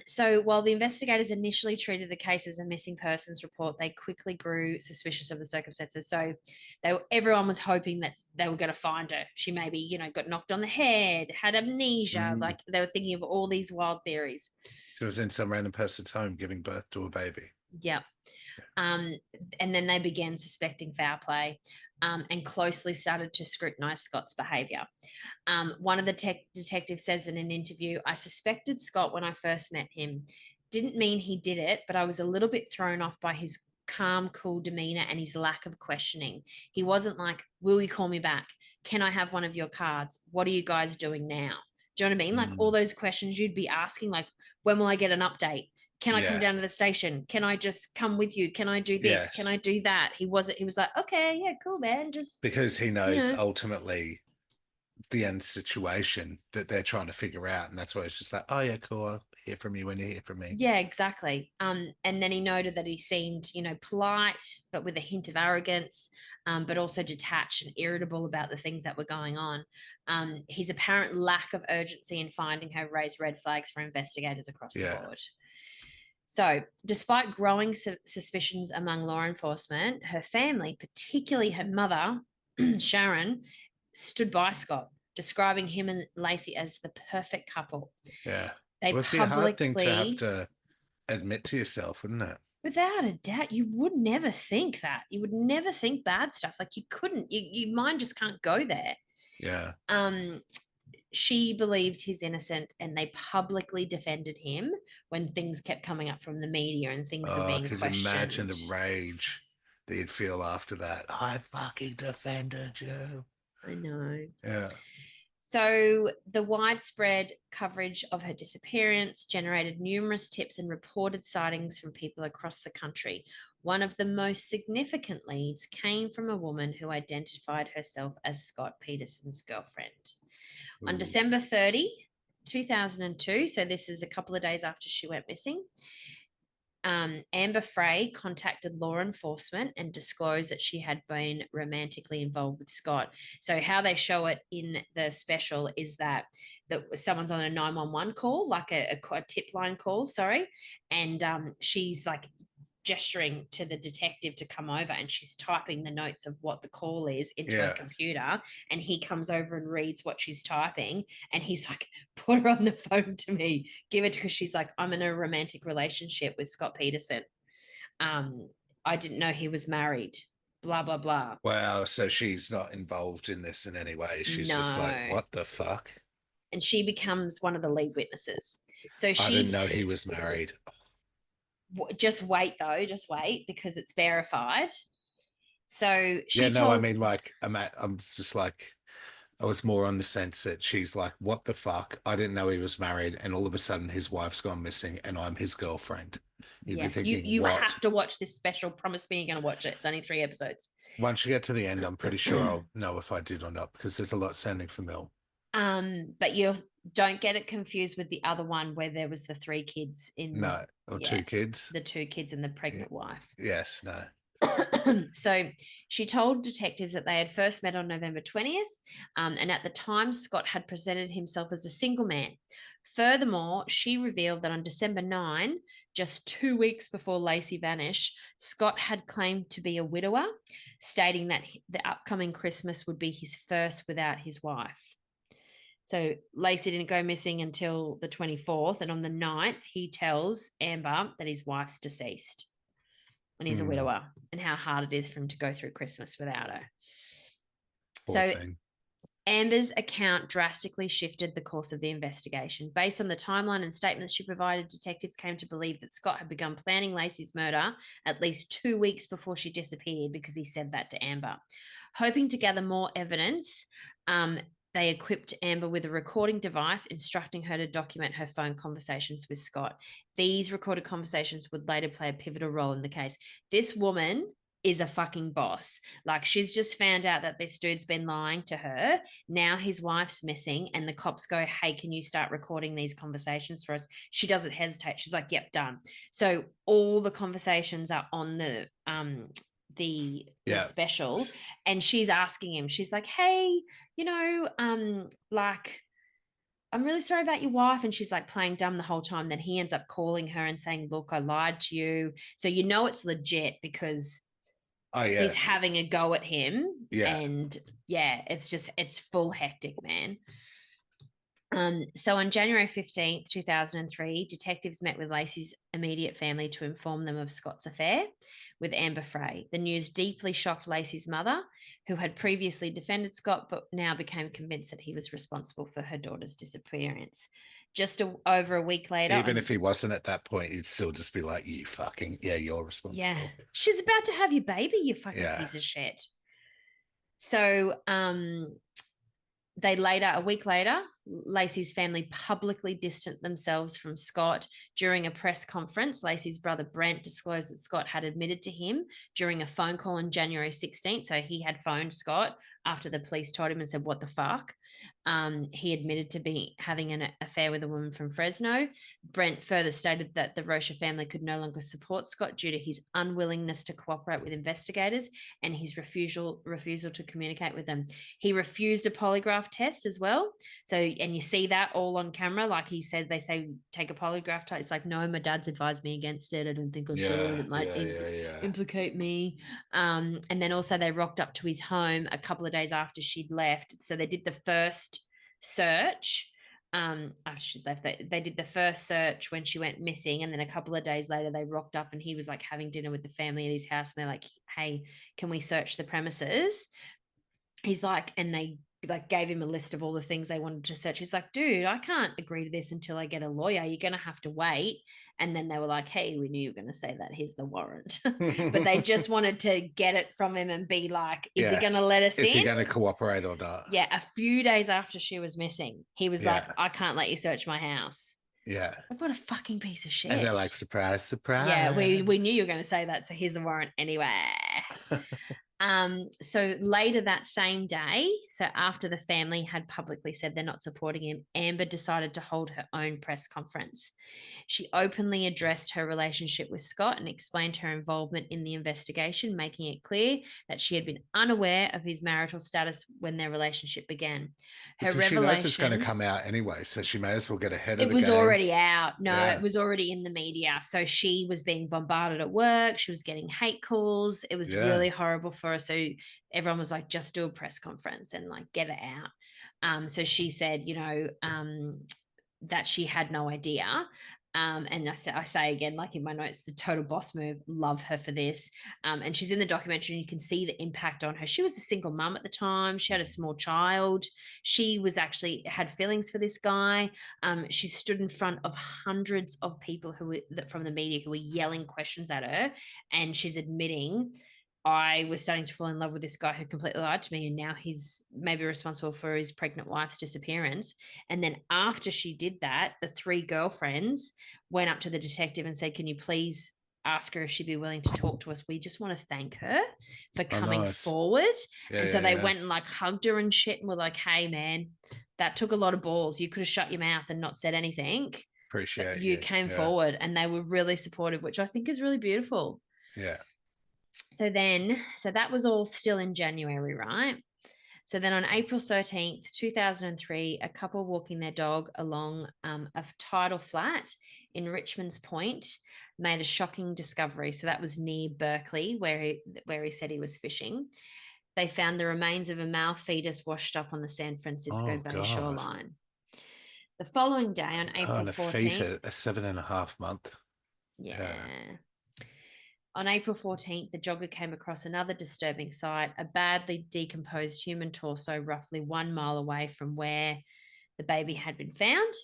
So while the investigators initially treated the case as a missing persons report, they quickly grew suspicious of the circumstances. So everyone was hoping that they were going to find her. She maybe, got knocked on the head, had amnesia. Mm. Like they were thinking of all these wild theories. She was in some random person's home giving birth to a baby. Yeah. Um, and then they began suspecting foul play, and closely started to scrutinize Scott's behavior. One of the detectives says in an interview, I suspected Scott when I first met him. Didn't mean he did it, but I was a little bit thrown off by his calm, cool demeanor and his lack of questioning. He wasn't like, will you call me back? Can I have one of your cards? What are you guys doing now? Do you know what I mean? Like all Mm. those questions you'd be asking, like, when will I get an update? Can I come Yeah. down to the station? Can I just come with you? Can I do this? Can I Yes. do that? He was like, okay, yeah, cool, man. Just, Because he you knows know, ultimately the end situation that they're trying to figure out. And that's why it's just like, oh, yeah, cool. I'll hear from you when you hear from me. yeah, exactly. And then he noted that he seemed, polite, but with a hint of arrogance, but also detached and irritable about the things that were going on. His apparent lack of urgency in finding her raised red flags for investigators across the Yeah. board. So, despite growing suspicions among law enforcement, her family, particularly her mother, Sharon, stood by Scott, describing him and Laci as the perfect couple. Yeah. They Well, it'd be a hard thing to have publicly, to admit to yourself, wouldn't it? without a doubt, you would never think that. You would never think bad stuff. Like you couldn't. Your mind just can't go there. Yeah. Um, she believed he's innocent, and they publicly defended him when things kept coming up from the media and things were Oh, being could you imagine questioned. the rage that you'd feel after that? I fucking defended you. I know. Yeah. So, the widespread coverage of her disappearance generated numerous tips and reported sightings from people across the country. One of the most significant leads came from a woman who identified herself as Scott Peterson's girlfriend. On Ooh. December 30, 2002, so this is a couple of days after she went missing, Amber Frey contacted law enforcement and disclosed that she had been romantically involved with Scott. So how they show it in the special is that someone's on a 911 call, like a tip line call, sorry, and she's like gesturing to the detective to come over, and she's typing the notes of what the call is into a Yeah. computer, and he comes over and reads what she's typing, and he's like, put her on the phone to me, give it, because she's like, I'm in a romantic relationship with Scott Peterson. um I didn't know he was married, blah blah blah. Wow. So she's not involved in this in any way. She's just like, No. what the fuck? And she becomes one of the lead witnesses. So I didn't know he was married. just wait though, just wait, because it's verified. So Yeah, she no, I told, mean, like, I'm just like, I was more on the sense that she's like, what the fuck? I didn't know he was married, and all of a sudden his wife's gone missing, and I'm his girlfriend. You'd be yes, you thinking, you what? have to watch this special. Promise me you're going to watch it. It's only 3 episodes. Once you get to the end, I'm pretty sure I'll know if I did or not because there's a lot sounding familiar. But you don't get it confused with the other one where there was the 3 kids in, No, or yeah, two kids. the 2 kids and the Y- pregnant wife. Yes, no. So she told detectives that they had first met on November 20th, and at the time, Scott had presented himself as a single man. Furthermore, she revealed that on December 9, just 2 weeks before Laci vanished, Scott had claimed to be a widower, stating that the upcoming Christmas would be his first without his wife. So Laci didn't go missing until the 24th, and on the 9th, he tells Amber that his wife's deceased and he's a Hmm, widower, and how hard it is for him to go through Christmas without her. poor So thing. Amber's account drastically shifted the course of the investigation. Based on the timeline and statements she provided, detectives came to believe that Scott had begun planning Laci's murder at least 2 weeks before she disappeared, because he said that to Amber. Hoping to gather more evidence, they equipped Amber with a recording device, instructing her to document her phone conversations with Scott. These recorded conversations would later play a pivotal role in the case. This woman is a fucking boss. Like, she's just found out that this dude's been lying to her. Now his wife's missing, and the cops go, hey, can you start recording these conversations for us? She doesn't hesitate. She's like, yep, done. So all the conversations are on the special, and she's asking him, she's like, hey, like, I'm really sorry about your wife. And she's like playing dumb the whole time. Then he ends up calling her and saying, look, I lied to you. So it's legit because he's having a go at him. Yeah. And yeah, it's full hectic, man. So on January 15th, 2003, detectives met with Laci's immediate family to inform them of Scott's affair with Amber Frey. The news deeply shocked Laci's mother, who had previously defended Scott, but now became convinced that he was responsible for her daughter's disappearance. Just over a week later... Even if he wasn't at that point, he'd still just be like, you fucking... Yeah, you're responsible. Yeah. She's about to have your baby, you fucking piece of shit. So... a week later, Laci's family publicly distanced themselves from Scott. During a press conference, Laci's brother Brent disclosed that Scott had admitted to him during a phone call on January 16th. So he had phoned Scott after the police told him and said, what the fuck? He admitted to be having an affair with a woman from Fresno. Brent further stated that the Rocha family could no longer support Scott due to his unwillingness to cooperate with investigators and his refusal to communicate with them. He refused a polygraph test as well. So, and you see that all on camera. Like he said, they say, take a polygraph test. It's like, no, my dad's advised me against it. I don't think I should. It might implicate me. And then also they rocked up to his home a couple of days after she'd left. So they did the first search after she left. They did the first search when she went missing, and then a couple of days later they rocked up and he was like having dinner with the family at his house, and they're like, hey, can we search the premises? He's like, and they like gave him a list of all the things they wanted to search. He's like, dude, I can't agree to this until I get a lawyer. You're going to have to wait. And then they were like, hey, we knew you were going to say that. Here's the warrant. But they just wanted to get it from him and be like, is he going to let us in? Is he going to cooperate or not? Yeah. A few days after she was missing, he was like, I can't let you search my house. Yeah. Like, what a fucking piece of shit. And they're like, surprise, surprise. Yeah, we knew you were going to say that. So here's the warrant anyway. So later that same day, so after the family had publicly said they're not supporting him, Amber decided to hold her own press conference. She openly addressed her relationship with Scott and explained her involvement in the investigation, making it clear that she had been unaware of his marital status when their relationship began. Her because revelation, she knows it's going to come out anyway, so she may as well get ahead of the game. It was already out. No, it was already in the media. So she was being bombarded at work. She was getting hate calls. It was really horrible for her. So everyone was like, just do a press conference and like get it out. So she said, that she had no idea. And I say again, like in my notes, the total boss move. Love her for this. And she's in the documentary and you can see the impact on her. She was a single mum at the time. She had a small child. She was actually had feelings for this guy. She stood in front of hundreds of people from the media who were yelling questions at her. And she's admitting, I was starting to fall in love with this guy who completely lied to me, and now he's maybe responsible for his pregnant wife's disappearance. And then after she did that, the three girlfriends went up to the detective and said, can you please ask her if she'd be willing to talk to us? We just want to thank her for coming forward. And so they went and like hugged her and shit and were like, hey, man, that took a lot of balls. You could have shut your mouth and not said anything. Appreciate you came forward, and they were really supportive, which I think is really beautiful. Yeah. So that was all still in January, right? So then on April 13th, 2003, a couple walking their dog along a tidal flat in Richmond's Point made a shocking discovery. So that was near Berkeley, where he said he was fishing. They found the remains of a male fetus washed up on the San Francisco Bay shoreline. The following day, on April 14th... a 7.5 month. Yeah. On April 14th, the jogger came across another disturbing sight, a badly decomposed human torso roughly 1 mile away from where the baby had been found.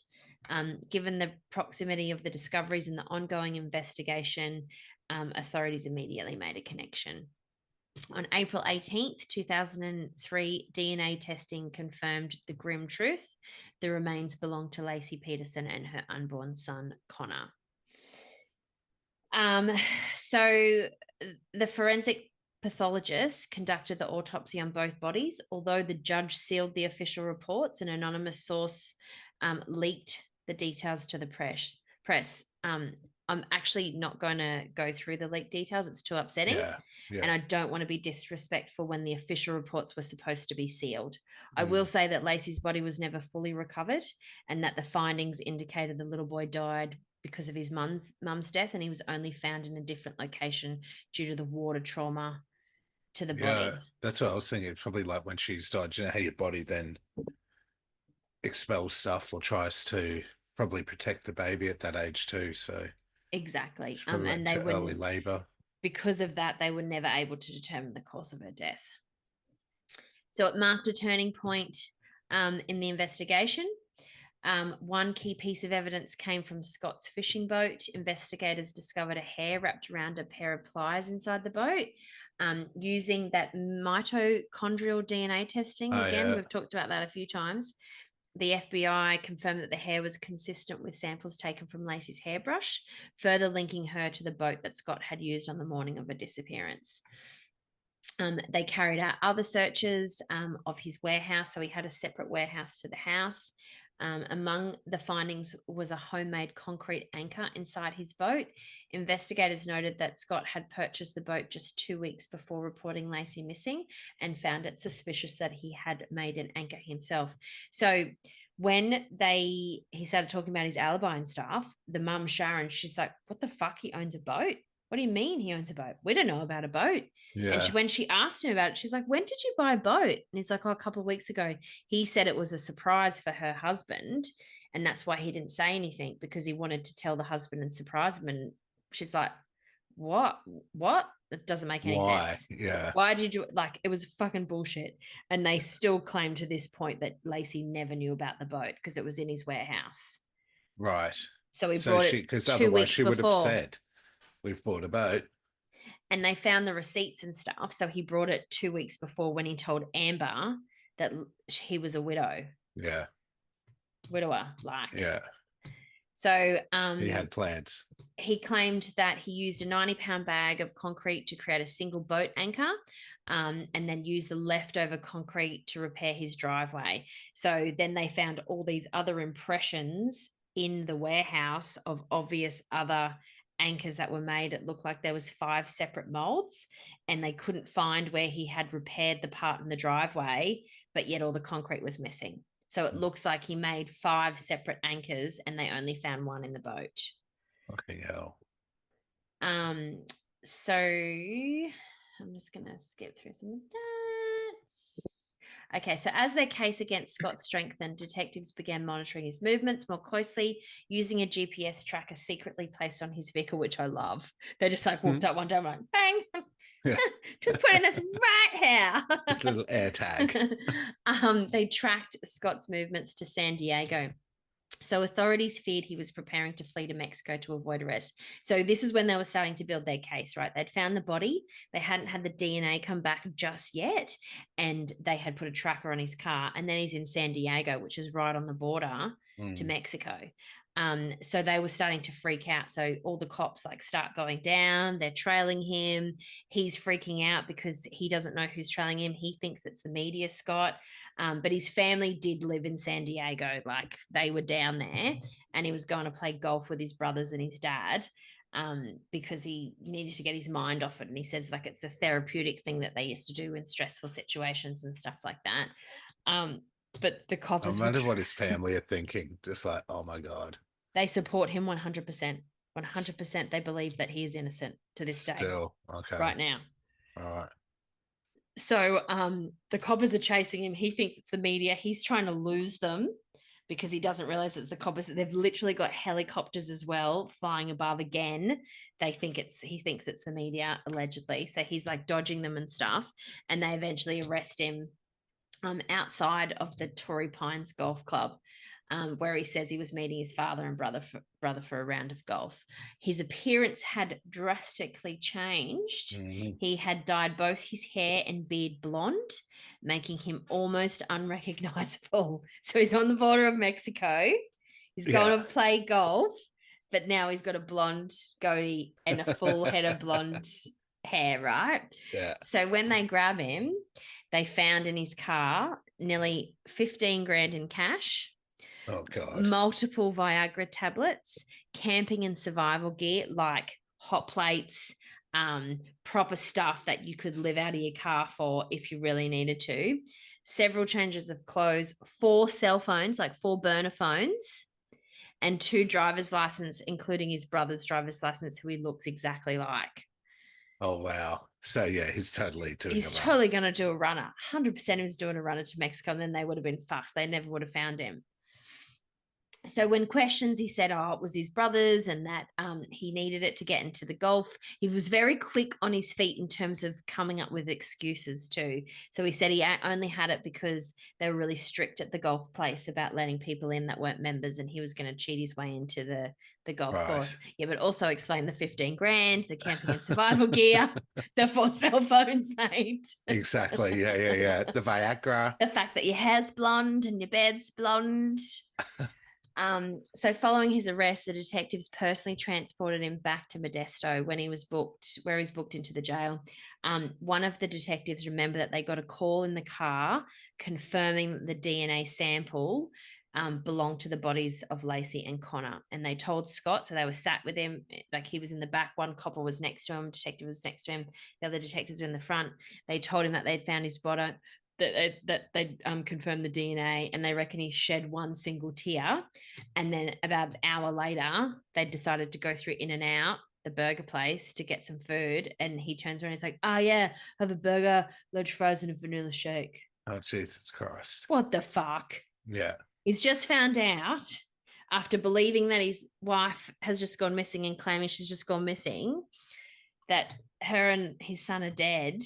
Given the proximity of the discoveries and the ongoing investigation, authorities immediately made a connection. On April 18th, 2003, DNA testing confirmed the grim truth. The remains belong to Laci Peterson and her unborn son, Connor. So the forensic pathologist conducted the autopsy on both bodies. Although the judge sealed the official reports, an anonymous source leaked the details to the press. I'm actually not going to go through the leaked details. It's too upsetting. Yeah. Yeah. And I don't want to be disrespectful when the official reports were supposed to be sealed. I will say that Laci's body was never fully recovered and that the findings indicated the little boy died because of his mum's death, and he was only found in a different location due to the water trauma to the body. Yeah. That's what I was thinking. It's probably like when she's died, you know how your body then expels stuff or tries to probably protect the baby at that age too. So Exactly. she probably And went they to early wouldn't, labor. because of that, they were never able to determine the cause of her death. So it marked a turning point in the investigation. One key piece of evidence came from Scott's fishing boat. Investigators discovered a hair wrapped around a pair of pliers inside the boat. Using that mitochondrial DNA testing, Oh again, yeah. we've talked about that a few times. The FBI confirmed that the hair was consistent with samples taken from Laci's hairbrush, further linking her to the boat that Scott had used on the morning of her disappearance. They carried out other searches of his warehouse. So he had a separate warehouse to the house. Among the findings was a homemade concrete anchor inside his boat. Investigators noted that Scott had purchased the boat just 2 weeks before reporting Laci missing and found it suspicious that he had made an anchor himself. So when he started talking about his alibi and stuff, the mum, Sharon, she's like, what the fuck? He owns a boat? What do you mean he owns a boat? We don't know about a boat. And Yeah. when she asked him about it, she's like, when did you buy a boat? And he's like, oh, a couple of weeks ago. He said it was a surprise for her husband. And that's why he didn't say anything, because he wanted to tell the husband and surprise him. And she's like, what? What? It doesn't make any Why? sense. Yeah. Why did you like it was fucking bullshit? And they still claim to this point that Laci never knew about the boat because it was in his warehouse. Right. So he So brought she, it because two otherwise weeks she would have before. said, we've bought a boat. And they found the receipts and stuff. So he brought it 2 weeks before when he told Amber that he was a widower, like. Yeah. So He had plans. he claimed that he used a 90-pound bag of concrete to create a single boat anchor, and then used the leftover concrete to repair his driveway. So then they found all these other impressions in the warehouse of obvious other anchors that were made. It looked like there was 5 separate molds, and they couldn't find where he had repaired the part in the driveway, but yet all the concrete was missing. So it looks like he made 5 separate anchors and they only found one in the boat. Fucking hell. So I'm just gonna skip through some of that. Okay, so as their case against Scott strengthened, detectives began monitoring his movements more closely using a GPS tracker secretly placed on his vehicle, which I love. They just like walked up one day, I'm like, bang, Yeah. just putting this right here. Just a little air tag. They tracked Scott's movements to San Diego. So authorities feared he was preparing to flee to Mexico to avoid arrest. So this is when they were starting to build their case, right? They'd found the body. They hadn't had the DNA come back just yet. And they had put a tracker on his car. And then he's in San Diego, which is right on the border to Mexico. So they were starting to freak out. So all the cops like start going down. They're trailing him. He's freaking out because he doesn't know who's trailing him. He thinks it's the media, Scott. But his family did live in San Diego. Like they were down there, and he was going to play golf with his brothers and his dad, because he needed to get his mind off it. And he says like it's a therapeutic thing that they used to do in stressful situations and stuff like that. But the I coppers wonder what his family are thinking. Just like, oh my God. they support him 100%. 100%. They believe that he is innocent to this day, Still, okay. right now. All right. So the coppers are chasing him. He thinks it's the media. He's trying to lose them because he doesn't realize it's the coppers. They've literally got helicopters as well flying above again. He thinks it's the media, allegedly. So he's like dodging them and stuff. And they eventually arrest him outside of the Torrey Pines Golf Club. where he says he was meeting his father and brother for a round of golf. His appearance had drastically changed. Mhm. He had dyed both his hair and beard blonde, making him almost unrecognizable. So he's on the border of Mexico. He's going to play golf, but now he's got a blonde goatee and a full head of blonde hair, right? Yeah. So when they grab him, they found in his car nearly 15 grand in cash, Oh, God. multiple Viagra tablets, camping and survival gear like hot plates, proper stuff that you could live out of your car for if you really needed to, several changes of clothes, 4 cell phones, like 4 burner phones, and 2 driver's license, including his brother's driver's license, who he looks exactly like. Oh, wow. So, yeah, he's totally doing He's a run. totally going to do a runner. 100% he was doing a runner to Mexico, and then they would have been fucked. They never would have found him. So when questions, he said, oh, it was his brother's and that he needed it to get into the golf. He was very quick on his feet in terms of coming up with excuses too. So he said he only had it because they were really strict at the golf place about letting people in that weren't members, and he was going to cheat his way into the golf course. Yeah, but also explain the 15 grand, the camping and survival gear, the 4 cell phones, mate. Exactly. Yeah. The Viagra. The fact that your hair's blonde and your bed's blonde. So following his arrest, the detectives personally transported him back to Modesto when he was booked, where he was booked into the jail. One of the detectives remembered that they got a call in the car confirming that the DNA sample belonged to the bodies of Laci and Connor. And they told Scott, so they were sat with him, like he was in the back, one copper was next to him, detective was next to him, the other detectives were in the front. They told him that they'd found his body, that they confirmed the DNA, and they reckon he shed one single tear. And then about an hour later, they decided to go through In-N-Out, the burger place, to get some food. And he turns around and he's like, oh, yeah, have a burger, large fries, and a vanilla shake. Oh, Jesus Christ. What the fuck? Yeah. He's just found out, after believing that his wife has just gone missing and claiming she's just gone missing, that her and his son are dead,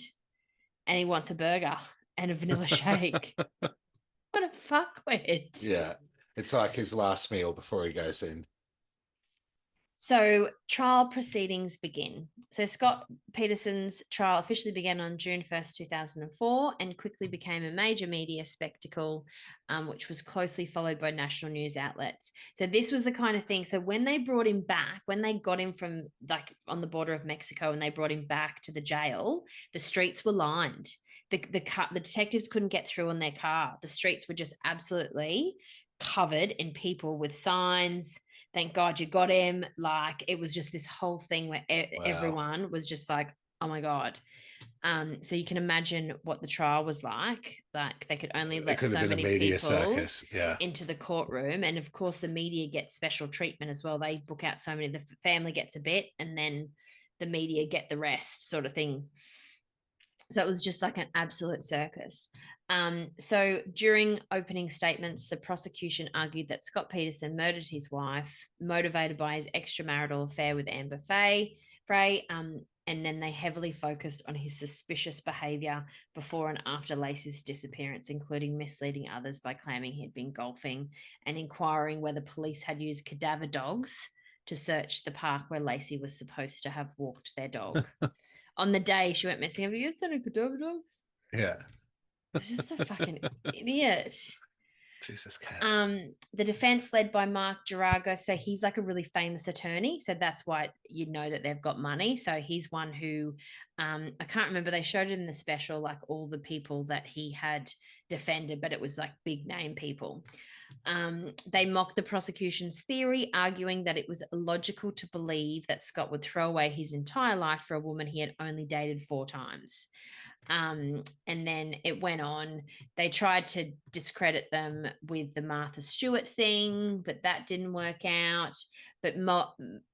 and he wants a burger and a vanilla shake. What a fuckwit. Yeah. It's like his last meal before he goes in. So trial proceedings begin. So Scott Peterson's trial officially began on June 1st, 2004, and quickly became a major media spectacle, which was closely followed by national news outlets. So this was the kind of thing. So when they brought him back, when they got him from like on the border of Mexico and they brought him back to the jail, the streets were lined. The detectives couldn't get through on their car. The streets were just absolutely covered in people with signs. Thank God you got him. Like it was just this whole thing where everyone was just like, oh my God. So you can imagine what the trial was like. Like they could only let so many people circus. Yeah. into the courtroom. And of course the media gets special treatment as well. They book out so many, the family gets a bit and then the media get the rest, sort of thing. So it was just like an absolute circus. So during opening statements, the prosecution argued that Scott Peterson murdered his wife, motivated by his extramarital affair with Amber Frey. And then they heavily focused on his suspicious behaviour before and after Laci's disappearance, including misleading others by claiming he'd been golfing and inquiring whether police had used cadaver dogs to search the park where Laci was supposed to have walked their dog. On the day she went missing, have you ever seen a cadaver dogs? Yeah. It's just a fucking idiot. Jesus, cat. The defense led by Mark Girago, so he's like a really famous attorney, so that's why you know that they've got money. So he's one who I can't remember, they showed it in the special, like all the people that he had defended, but it was like big name people. They mocked the prosecution's theory, arguing that it was illogical to believe that Scott would throw away his entire life for a woman he had only dated 4 times. And then it went on. They tried to discredit them with the Martha Stewart thing, but that didn't work out. But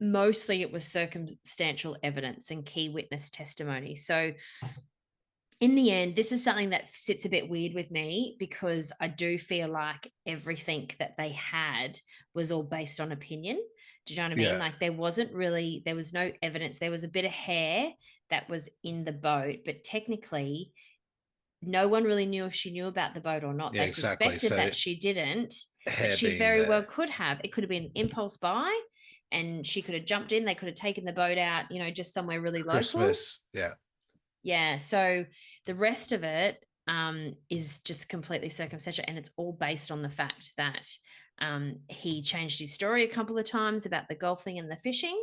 mostly it was circumstantial evidence and key witness testimony. So in the end, this is something that sits a bit weird with me because I do feel like everything that they had was all based on opinion. Do you know what I mean? Yeah. Like there was no evidence. There was a bit of hair that was in the boat, but technically no one really knew if she knew about the boat or not. Yeah, They exactly. suspected So that she didn't, but hair she being very well the could have. It could have been an impulse buy, and she could have jumped in. They could have taken the boat out, just somewhere really local. Christmas. Yeah. Yeah. So the rest of it is just completely circumstantial, and it's all based on the fact that he changed his story a couple of times about the golfing and the fishing,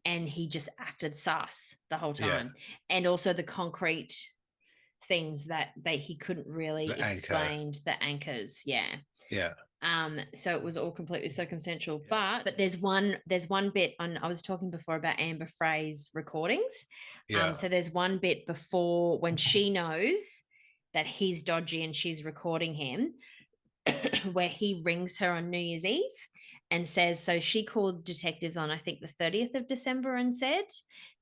and he just acted sus the whole Yeah. time. And also the concrete things that he couldn't really The anchor. explain, the anchors. Yeah. Yeah. So it was all completely circumstantial. Yeah. But there's one bit on, I was talking before about Amber Frey's recordings. Yeah. So there's one bit before when she knows that he's dodgy and she's recording him, where he rings her on New Year's Eve and says, so she called detectives on, I think, the 30th of December and said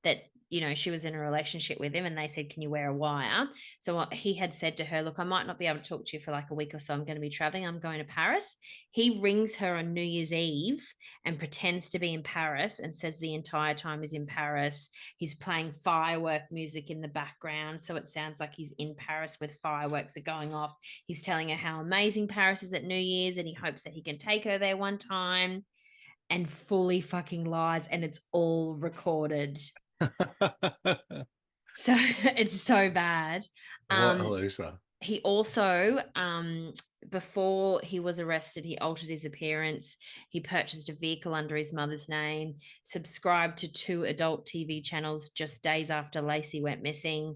that, she was in a relationship with him, and they said, can you wear a wire? So he had said to her, look, I might not be able to talk to you for like a week or so. I'm going to be traveling. I'm going to Paris. He rings her on New Year's Eve and pretends to be in Paris and says the entire time he's in Paris. He's playing firework music in the background. So it sounds like he's in Paris with fireworks are going off. He's telling her how amazing Paris is at New Year's, and he hopes that he can take her there one time, and fully fucking lies, and it's all recorded. So it's so bad. What a Um, loser. he also, before he was arrested, he altered his appearance. He purchased a vehicle under his mother's name, subscribed to 2 adult TV channels just days after Laci went missing,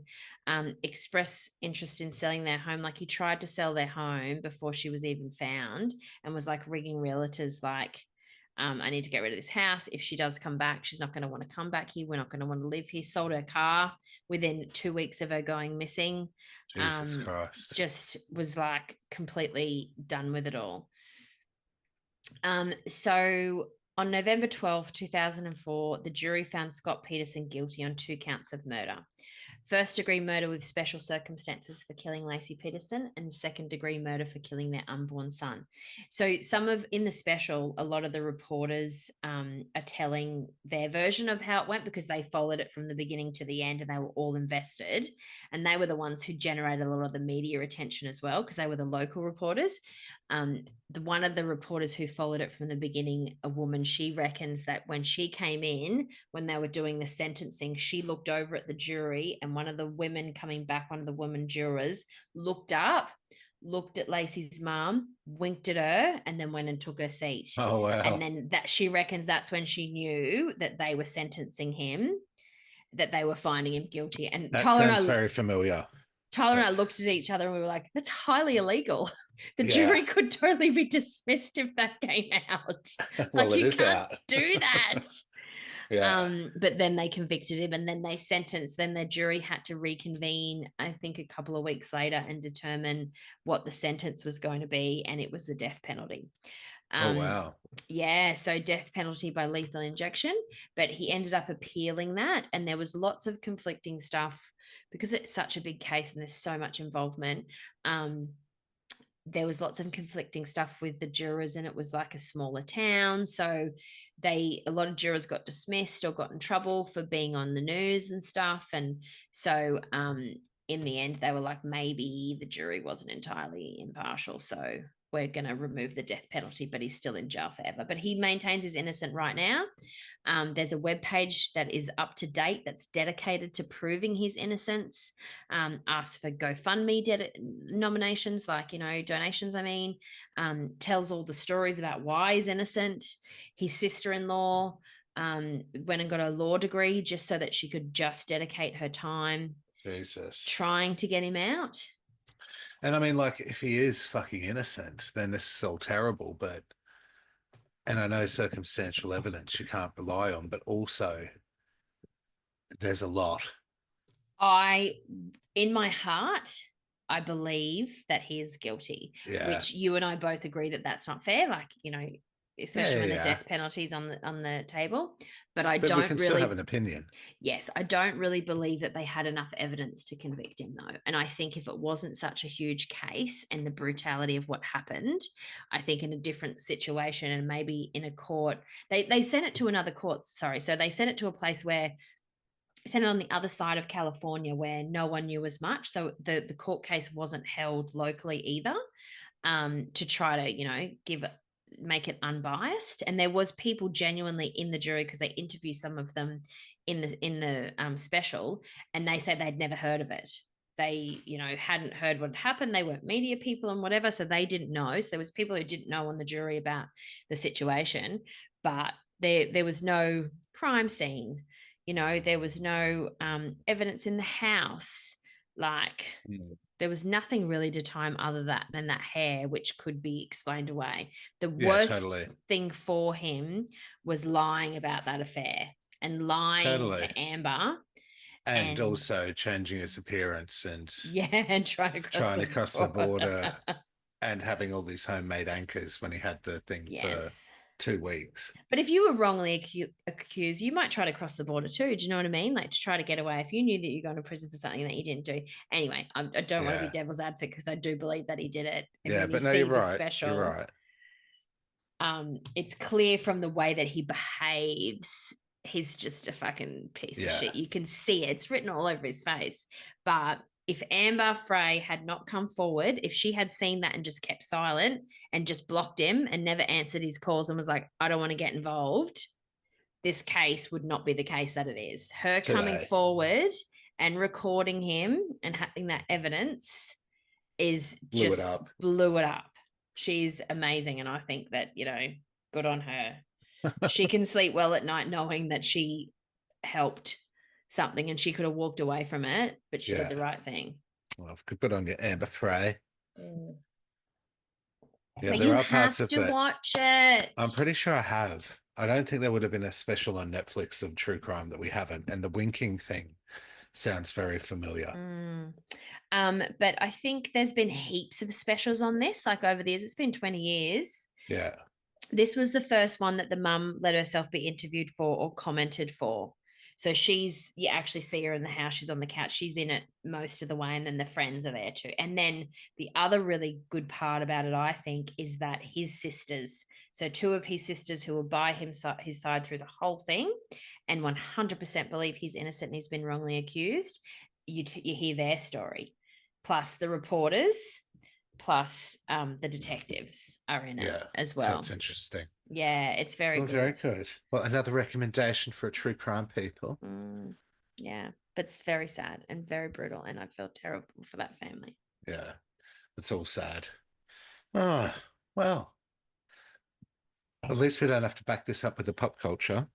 expressed interest in selling their home. Like, he tried to sell their home before she was even found, and was like rigging realtors like, I need to get rid of this house. If she does come back, she's not going to want to come back here. We're not going to want to live here. Sold her car within 2 weeks of her going missing. Jesus Christ. Just was like completely done with it all. So on November 12th, 2004, the jury found Scott Peterson guilty on 2 counts of murder. First-degree murder with special circumstances for killing Laci Peterson, and second-degree murder for killing their unborn son. So in the special, a lot of the reporters are telling their version of how it went, because they followed it from the beginning to the end and they were all invested. And they were the ones who generated a lot of the media attention as well, because they were the local reporters. One of the reporters who followed it from the beginning, a woman, she reckons that when she came in, when they were doing the sentencing, she looked over at the jury, and one of the women coming back, one of the women jurors, looked up, looked at Laci's mom, winked at her, and then went and took her seat. Oh, wow. And then that, she reckons that's when she knew that they were sentencing him, that they were finding him guilty. And That sounds very familiar. Tyler and I looked at each other and we were like, that's highly illegal. The Yeah. jury could totally be dismissed if that came out. Well, like, it you is can't out. do that. Yeah. But then they convicted him, and then they sentenced. Then the jury had to reconvene, I think, a couple of weeks later and determine what the sentence was going to be, and it was the death penalty. Oh, wow. Yeah, so death penalty by lethal injection, but he ended up appealing that, and there was lots of conflicting stuff because it's such a big case and there's so much involvement. There was lots of conflicting stuff with the jurors, and it was like a smaller town, so a lot of jurors got dismissed or got in trouble for being on the news and stuff. And so in the end they were like, maybe the jury wasn't entirely impartial, so we're going to remove the death penalty, but he's still in jail forever. But he maintains he's innocent right now. There's a webpage that is up to date that's dedicated to proving his innocence. Asks for GoFundMe nominations, like, donations, tells all the stories about why he's innocent. His sister-in-law went and got a law degree just so that she could just dedicate her time Jesus. trying to get him out. And I mean, like, if he is fucking innocent, then this is all terrible. And I know circumstantial evidence you can't rely on, but also there's a lot. In my heart, I believe that he is guilty, which you and I both agree that that's not fair. Like, especially when the death penalty's on the table. But I don't we can really still have an opinion. Yes, I don't really believe that they had enough evidence to convict him, though. And I think if it wasn't such a huge case and the brutality of what happened, I think in a different situation and maybe in a court, they sent it to another court. Sorry, so they sent it to a place where centered on the other side of California where no one knew as much. So the court case wasn't held locally either, to try to, make it unbiased. And there was people genuinely in the jury because they interviewed some of them in the special, and they said they'd never heard of it. They, hadn't heard what had happened. They weren't media people and whatever, so they didn't know. So there was people who didn't know on the jury about the situation, but there was no crime scene. There was no evidence in the house. Like, there was nothing really to time other than that hair, which could be explained away. The worst thing for him was lying about that affair and lying to Amber. And also changing his appearance and and trying to cross the border and having all these homemade anchors when he had the thing for 2 weeks. But if you were wrongly accused, you might try to cross the border too. Do you know what I mean? Like, to try to get away if you knew that you're going to prison for something that you didn't do. Anyway, I don't want to be devil's advocate because I do believe that he did it. And but no, you're right. Special, you're right. It's clear from the way that he behaves. He's just a fucking piece of shit. You can see it. It's written all over his face. But if Amber Frey had not come forward, if she had seen that and just kept silent and just blocked him and never answered his calls and was like, I don't want to get involved, this case would not be the case that it is. Her coming forward and recording him and having that evidence blew it up. She's amazing. And I think that, good on her. She can sleep well at night knowing that she helped something and she could have walked away from it, but she did the right thing. Well, I've put on your Amber Frey. Yeah, but there are parts of it. Watch it. I'm pretty sure I have. I don't think there would have been a special on Netflix of true crime that we haven't. And the winking thing sounds very familiar. But I think there's been heaps of specials on this, like over the years. It's been 20 years. Yeah. This was the first one that the mum let herself be interviewed for or commented for. So you actually see her in the house. She's on the couch. She's in it most of the way. And then the friends are there too. And then the other really good part about it, I think, is that his sisters, so 2 of his sisters who were by his side through the whole thing and 100% believe he's innocent and he's been wrongly accused, you hear their story. Plus the reporters, plus the detectives are in it as well. So it's interesting. Yeah, it's very good. Very good. Well, another recommendation for a true crime people. Yeah, but it's very sad and very brutal, and I feel terrible for that family. Yeah, it's all sad. Oh, well, at least we don't have to back this up with the pop culture.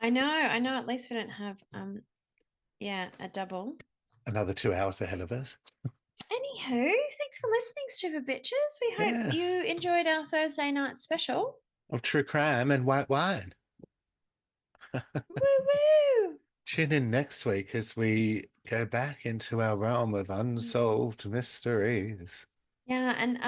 I know. At least we don't have, a double. Another 2 hours ahead of us. Anywho, thanks for listening, Stupid Bitches. We hope you enjoyed our Thursday night special of true crime and white wine. Woo woo! Tune in next week as we go back into our realm of unsolved mysteries. Yeah, and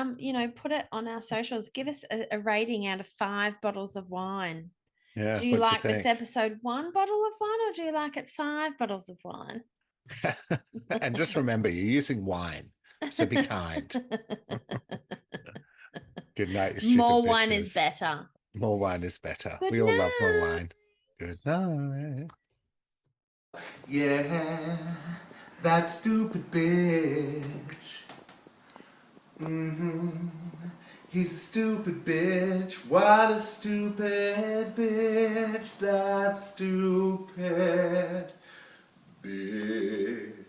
put it on our socials. Give us a rating out of 5 bottles of wine. Yeah. Do you like this episode 1 bottle of wine, or do you like it 5 bottles of wine? And just remember, you're using wine, so be kind. Good night, you stupid More bitches. wine is better. More wine is better. Good we night. all love more wine. Good night. Yeah, that stupid bitch. He's a stupid bitch. What a stupid bitch. That stupid bitch.